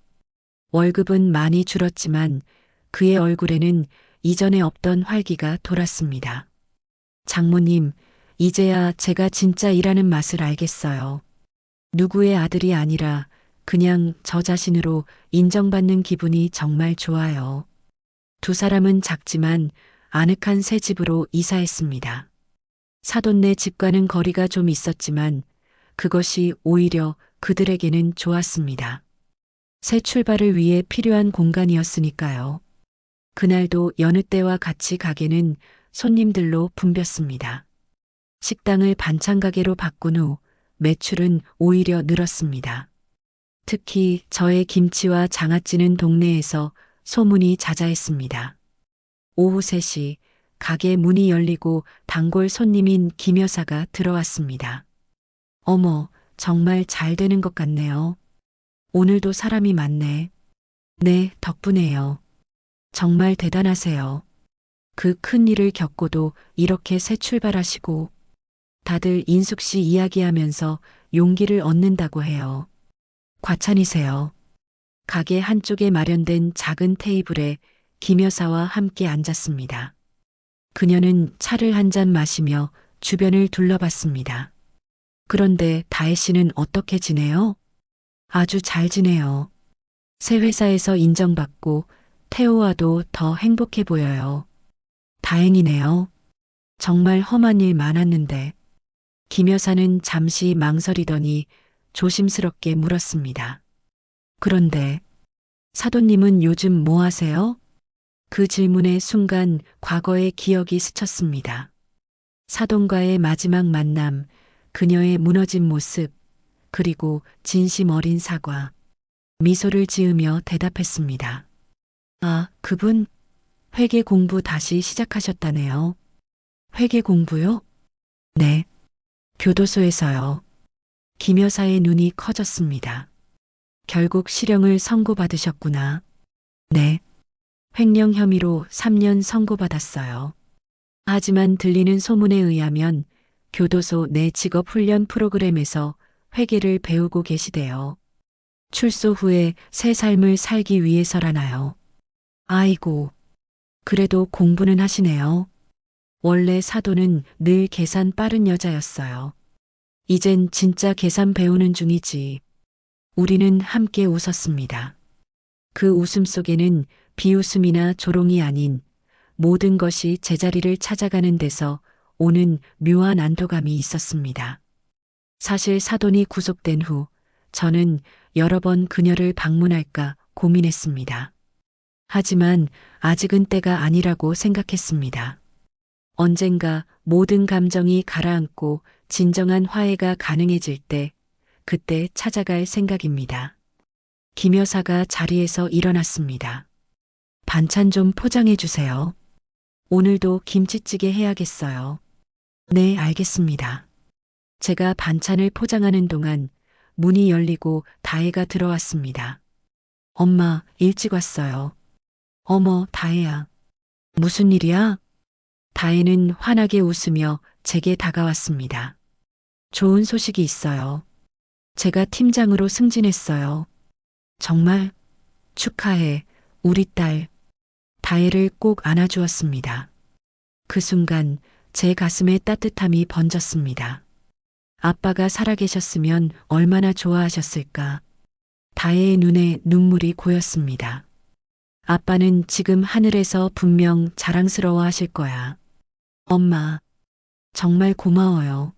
월급은 많이 줄었지만 그의 얼굴에는 이전에 없던 활기가 돌았습니다. 장모님, 이제야 제가 진짜 일하는 맛을 알겠어요. 누구의 아들이 아니라 그냥 저 자신으로 인정받는 기분이 정말 좋아요. 두 사람은 작지만 아늑한 새 집으로 이사했습니다. 사돈네 집과는 거리가 좀 있었지만 그것이 오히려 그들에게는 좋았습니다. 새 출발을 위해 필요한 공간이었으니까요. 그날도 여느 때와 같이 가게는 손님들로 붐볐습니다. 식당을 반찬 가게로 바꾼 후 매출은 오히려 늘었습니다. 특히 저의 김치와 장아찌는 동네에서 소문이 자자했습니다. 오후 3시 가게 문이 열리고 단골 손님인 김 여사가 들어왔습니다. 어머, 정말 잘 되는 것 같네요. 오늘도 사람이 많네. 네, 덕분에요. 정말 대단하세요. 그 큰 일을 겪고도 이렇게 새 출발하시고 다들 인숙 씨 이야기하면서 용기를 얻는다고 해요. 과찬이세요. 가게 한쪽에 마련된 작은 테이블에 김 여사와 함께 앉았습니다. 그녀는 차를 한 잔 마시며 주변을 둘러봤습니다. 그런데 다혜 씨는 어떻게 지내요? 아주 잘 지내요. 새 회사에서 인정받고 태호와도 더 행복해 보여요. 다행이네요. 정말 험한 일 많았는데. 김 여사는 잠시 망설이더니 조심스럽게 물었습니다. 그런데 사돈님은 요즘 뭐 하세요? 그 질문의 순간 과거의 기억이 스쳤습니다. 사돈과의 마지막 만남, 그녀의 무너진 모습, 그리고 진심 어린 사과. 미소를 지으며 대답했습니다. 아, 그분 회계 공부 다시 시작하셨다네요. 회계 공부요? 네. 교도소에서요. 김 여사의 눈이 커졌습니다. 결국 실형을 선고받으셨구나. 네. 횡령 혐의로 3년 선고받았어요. 하지만 들리는 소문에 의하면 교도소 내 직업훈련 프로그램에서 회계를 배우고 계시대요. 출소 후에 새 삶을 살기 위해서라나요. 아이고, 그래도 공부는 하시네요. 원래 사도는 늘 계산 빠른 여자였어요. 이젠 진짜 계산 배우는 중이지. 우리는 함께 웃었습니다. 그 웃음 속에는 비웃음이나 조롱이 아닌 모든 것이 제자리를 찾아가는 데서 오는 묘한 안도감이 있었습니다. 사실 사돈이 구속된 후 저는 여러 번 그녀를 방문할까 고민했습니다. 하지만 아직은 때가 아니라고 생각했습니다. 언젠가 모든 감정이 가라앉고 진정한 화해가 가능해질 때 그때 찾아갈 생각입니다. 김 여사가 자리에서 일어났습니다. 반찬 좀 포장해 주세요. 오늘도 김치찌개 해야겠어요. 네, 알겠습니다. 제가 반찬을 포장하는 동안 문이 열리고 다혜가 들어왔습니다. 엄마, 일찍 왔어요. 어머, 다혜야. 무슨 일이야? 다혜는 환하게 웃으며 제게 다가왔습니다. 좋은 소식이 있어요. 제가 팀장으로 승진했어요. 정말 축하해, 우리 딸. 다혜를 꼭 안아주었습니다. 그 순간 제 가슴에 따뜻함이 번졌습니다. 아빠가 살아계셨으면 얼마나 좋아하셨을까. 다혜의 눈에 눈물이 고였습니다. 아빠는 지금 하늘에서 분명 자랑스러워 하실 거야. 엄마, 정말 고마워요.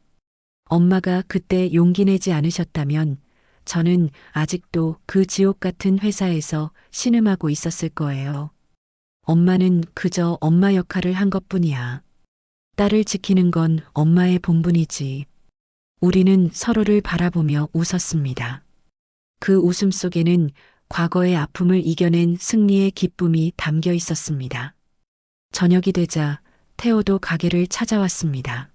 엄마가 그때 용기 내지 않으셨다면 저는 아직도 그 지옥 같은 회사에서 신음하고 있었을 거예요. 엄마는 그저 엄마 역할을 한 것뿐이야. 딸을 지키는 건 엄마의 본분이지. 우리는 서로를 바라보며 웃었습니다. 그 웃음 속에는 과거의 아픔을 이겨낸 승리의 기쁨이 담겨 있었습니다. 저녁이 되자 태호도 가게를 찾아왔습니다.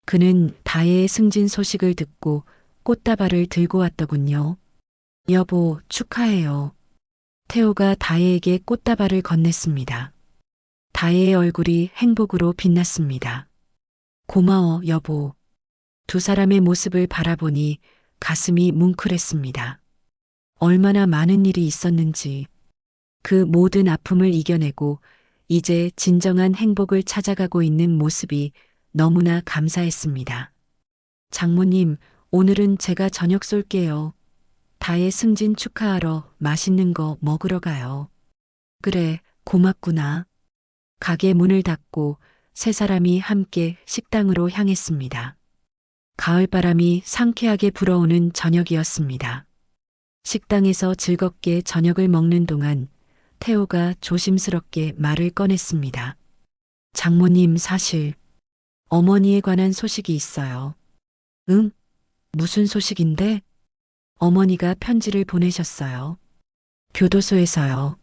그는 다혜의 승진 소식을 듣고 꽃다발을 들고 왔더군요. 여보, 축하해요. 태호가 다혜에게 꽃다발을 건넸습니다. 다혜의 얼굴이 행복으로 빛났습니다. 고마워, 여보. 두 사람의 모습을 바라보니 가슴이 뭉클했습니다. 얼마나 많은 일이 있었는지, 그 모든 아픔을 이겨내고 이제 진정한 행복을 찾아가고 있는 모습이 너무나 감사했습니다. 장모님, 오늘은 제가 저녁 쏠게요. 다혜 승진 축하하러 맛있는 거 먹으러 가요. 그래, 고맙구나. 가게 문을 닫고 세 사람이 함께 식당으로 향했습니다. 가을바람이 상쾌하게 불어오는 저녁이었습니다. 식당에서 즐겁게 저녁을 먹는 동안 태호가 조심스럽게 말을 꺼냈습니다. 장모님, 사실 어머니에 관한 소식이 있어요. 응? 무슨 소식인데? 어머니가 편지를 보내셨어요. 교도소에서요.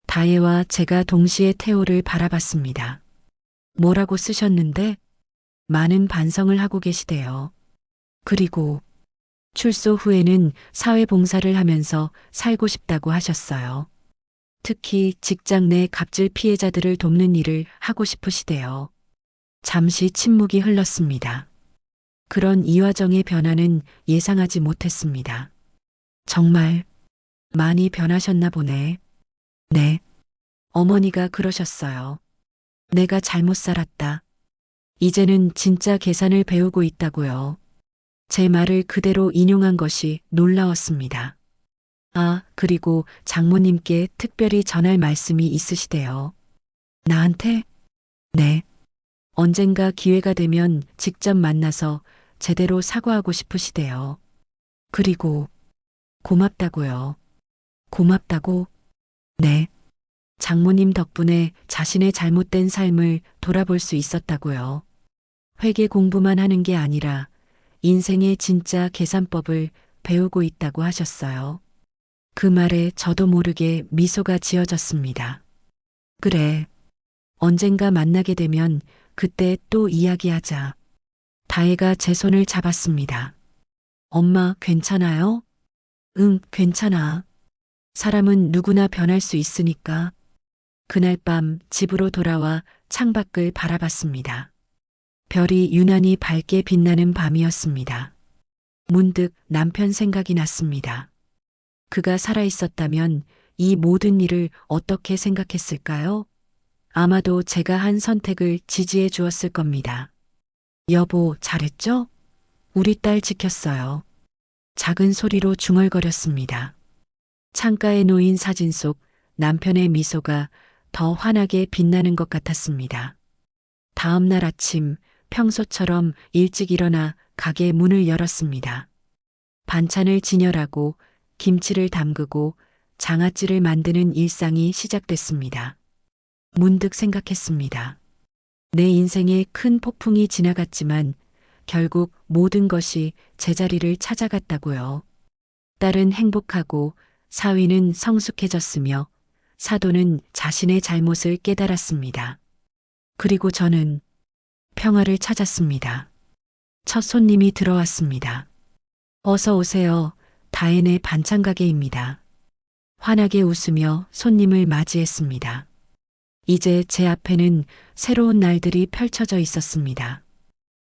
다혜와 제가 동시에 태호를 바라봤습니다. 뭐라고 쓰셨는데? 많은 반성을 하고 계시대요. 그리고 출소 후에는 사회봉사를 하면서 살고 싶다고 하셨어요. 특히 직장 내 갑질 피해자들을 돕는 일을 하고 싶으시대요. 잠시 침묵이 흘렀습니다. 그런 이화정의 변화는 예상하지 못했습니다. 정말 많이 변하셨나 보네. 네. 어머니가 그러셨어요. 내가 잘못 살았다. 이제는 진짜 계산을 배우고 있다고요. 제 말을 그대로 인용한 것이 놀라웠습니다. 아, 그리고 장모님께 특별히 전할 말씀이 있으시대요. 나한테? 네. 언젠가 기회가 되면 직접 만나서 제대로 사과하고 싶으시대요. 그리고 고맙다고요. 고맙다고? 네. 장모님 덕분에 자신의 잘못된 삶을 돌아볼 수 있었다고요. 회계 공부만 하는 게 아니라 인생의 진짜 계산법을 배우고 있다고 하셨어요. 그 말에 저도 모르게 미소가 지어졌습니다. 그래. 언젠가 만나게 되면 그때 또 이야기하자. 다혜가 제 손을 잡았습니다. 엄마, 괜찮아요? 응, 괜찮아. 사람은 누구나 변할 수 있으니까. 그날 밤 집으로 돌아와 창밖을 바라봤습니다. 별이 유난히 밝게 빛나는 밤이었습니다. 문득 남편 생각이 났습니다. 그가 살아있었다면 이 모든 일을 어떻게 생각했을까요? 아마도 제가 한 선택을 지지해 주었을 겁니다. 여보, 잘했죠? 우리 딸 지켰어요. 작은 소리로 중얼거렸습니다. 창가에 놓인 사진 속 남편의 미소가 더 환하게 빛나는 것 같았습니다. 다음 날 아침 평소처럼 일찍 일어나 가게 문을 열었습니다. 반찬을 진열하고 김치를 담그고 장아찌를 만드는 일상이 시작됐습니다. 문득 생각했습니다. 내 인생에 큰 폭풍이 지나갔지만 결국 모든 것이 제자리를 찾아갔다고요. 딸은 행복하고 사위는 성숙해졌으며 사도는 자신의 잘못을 깨달았습니다. 그리고 저는 평화를 찾았습니다. 첫 손님이 들어왔습니다. 어서 오세요. 다혜네 반찬 가게입니다. 환하게 웃으며 손님을 맞이했습니다. 이제 제 앞에는 새로운 날들이 펼쳐져 있었습니다.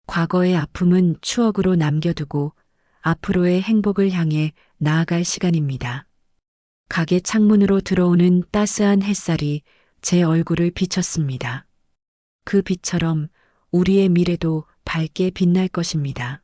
과거의 아픔은 추억으로 남겨두고 앞으로의 행복을 향해 나아갈 시간입니다. 가게 창문으로 들어오는 따스한 햇살이 제 얼굴을 비쳤습니다. 그 빛처럼 우리의 미래도 밝게 빛날 것입니다.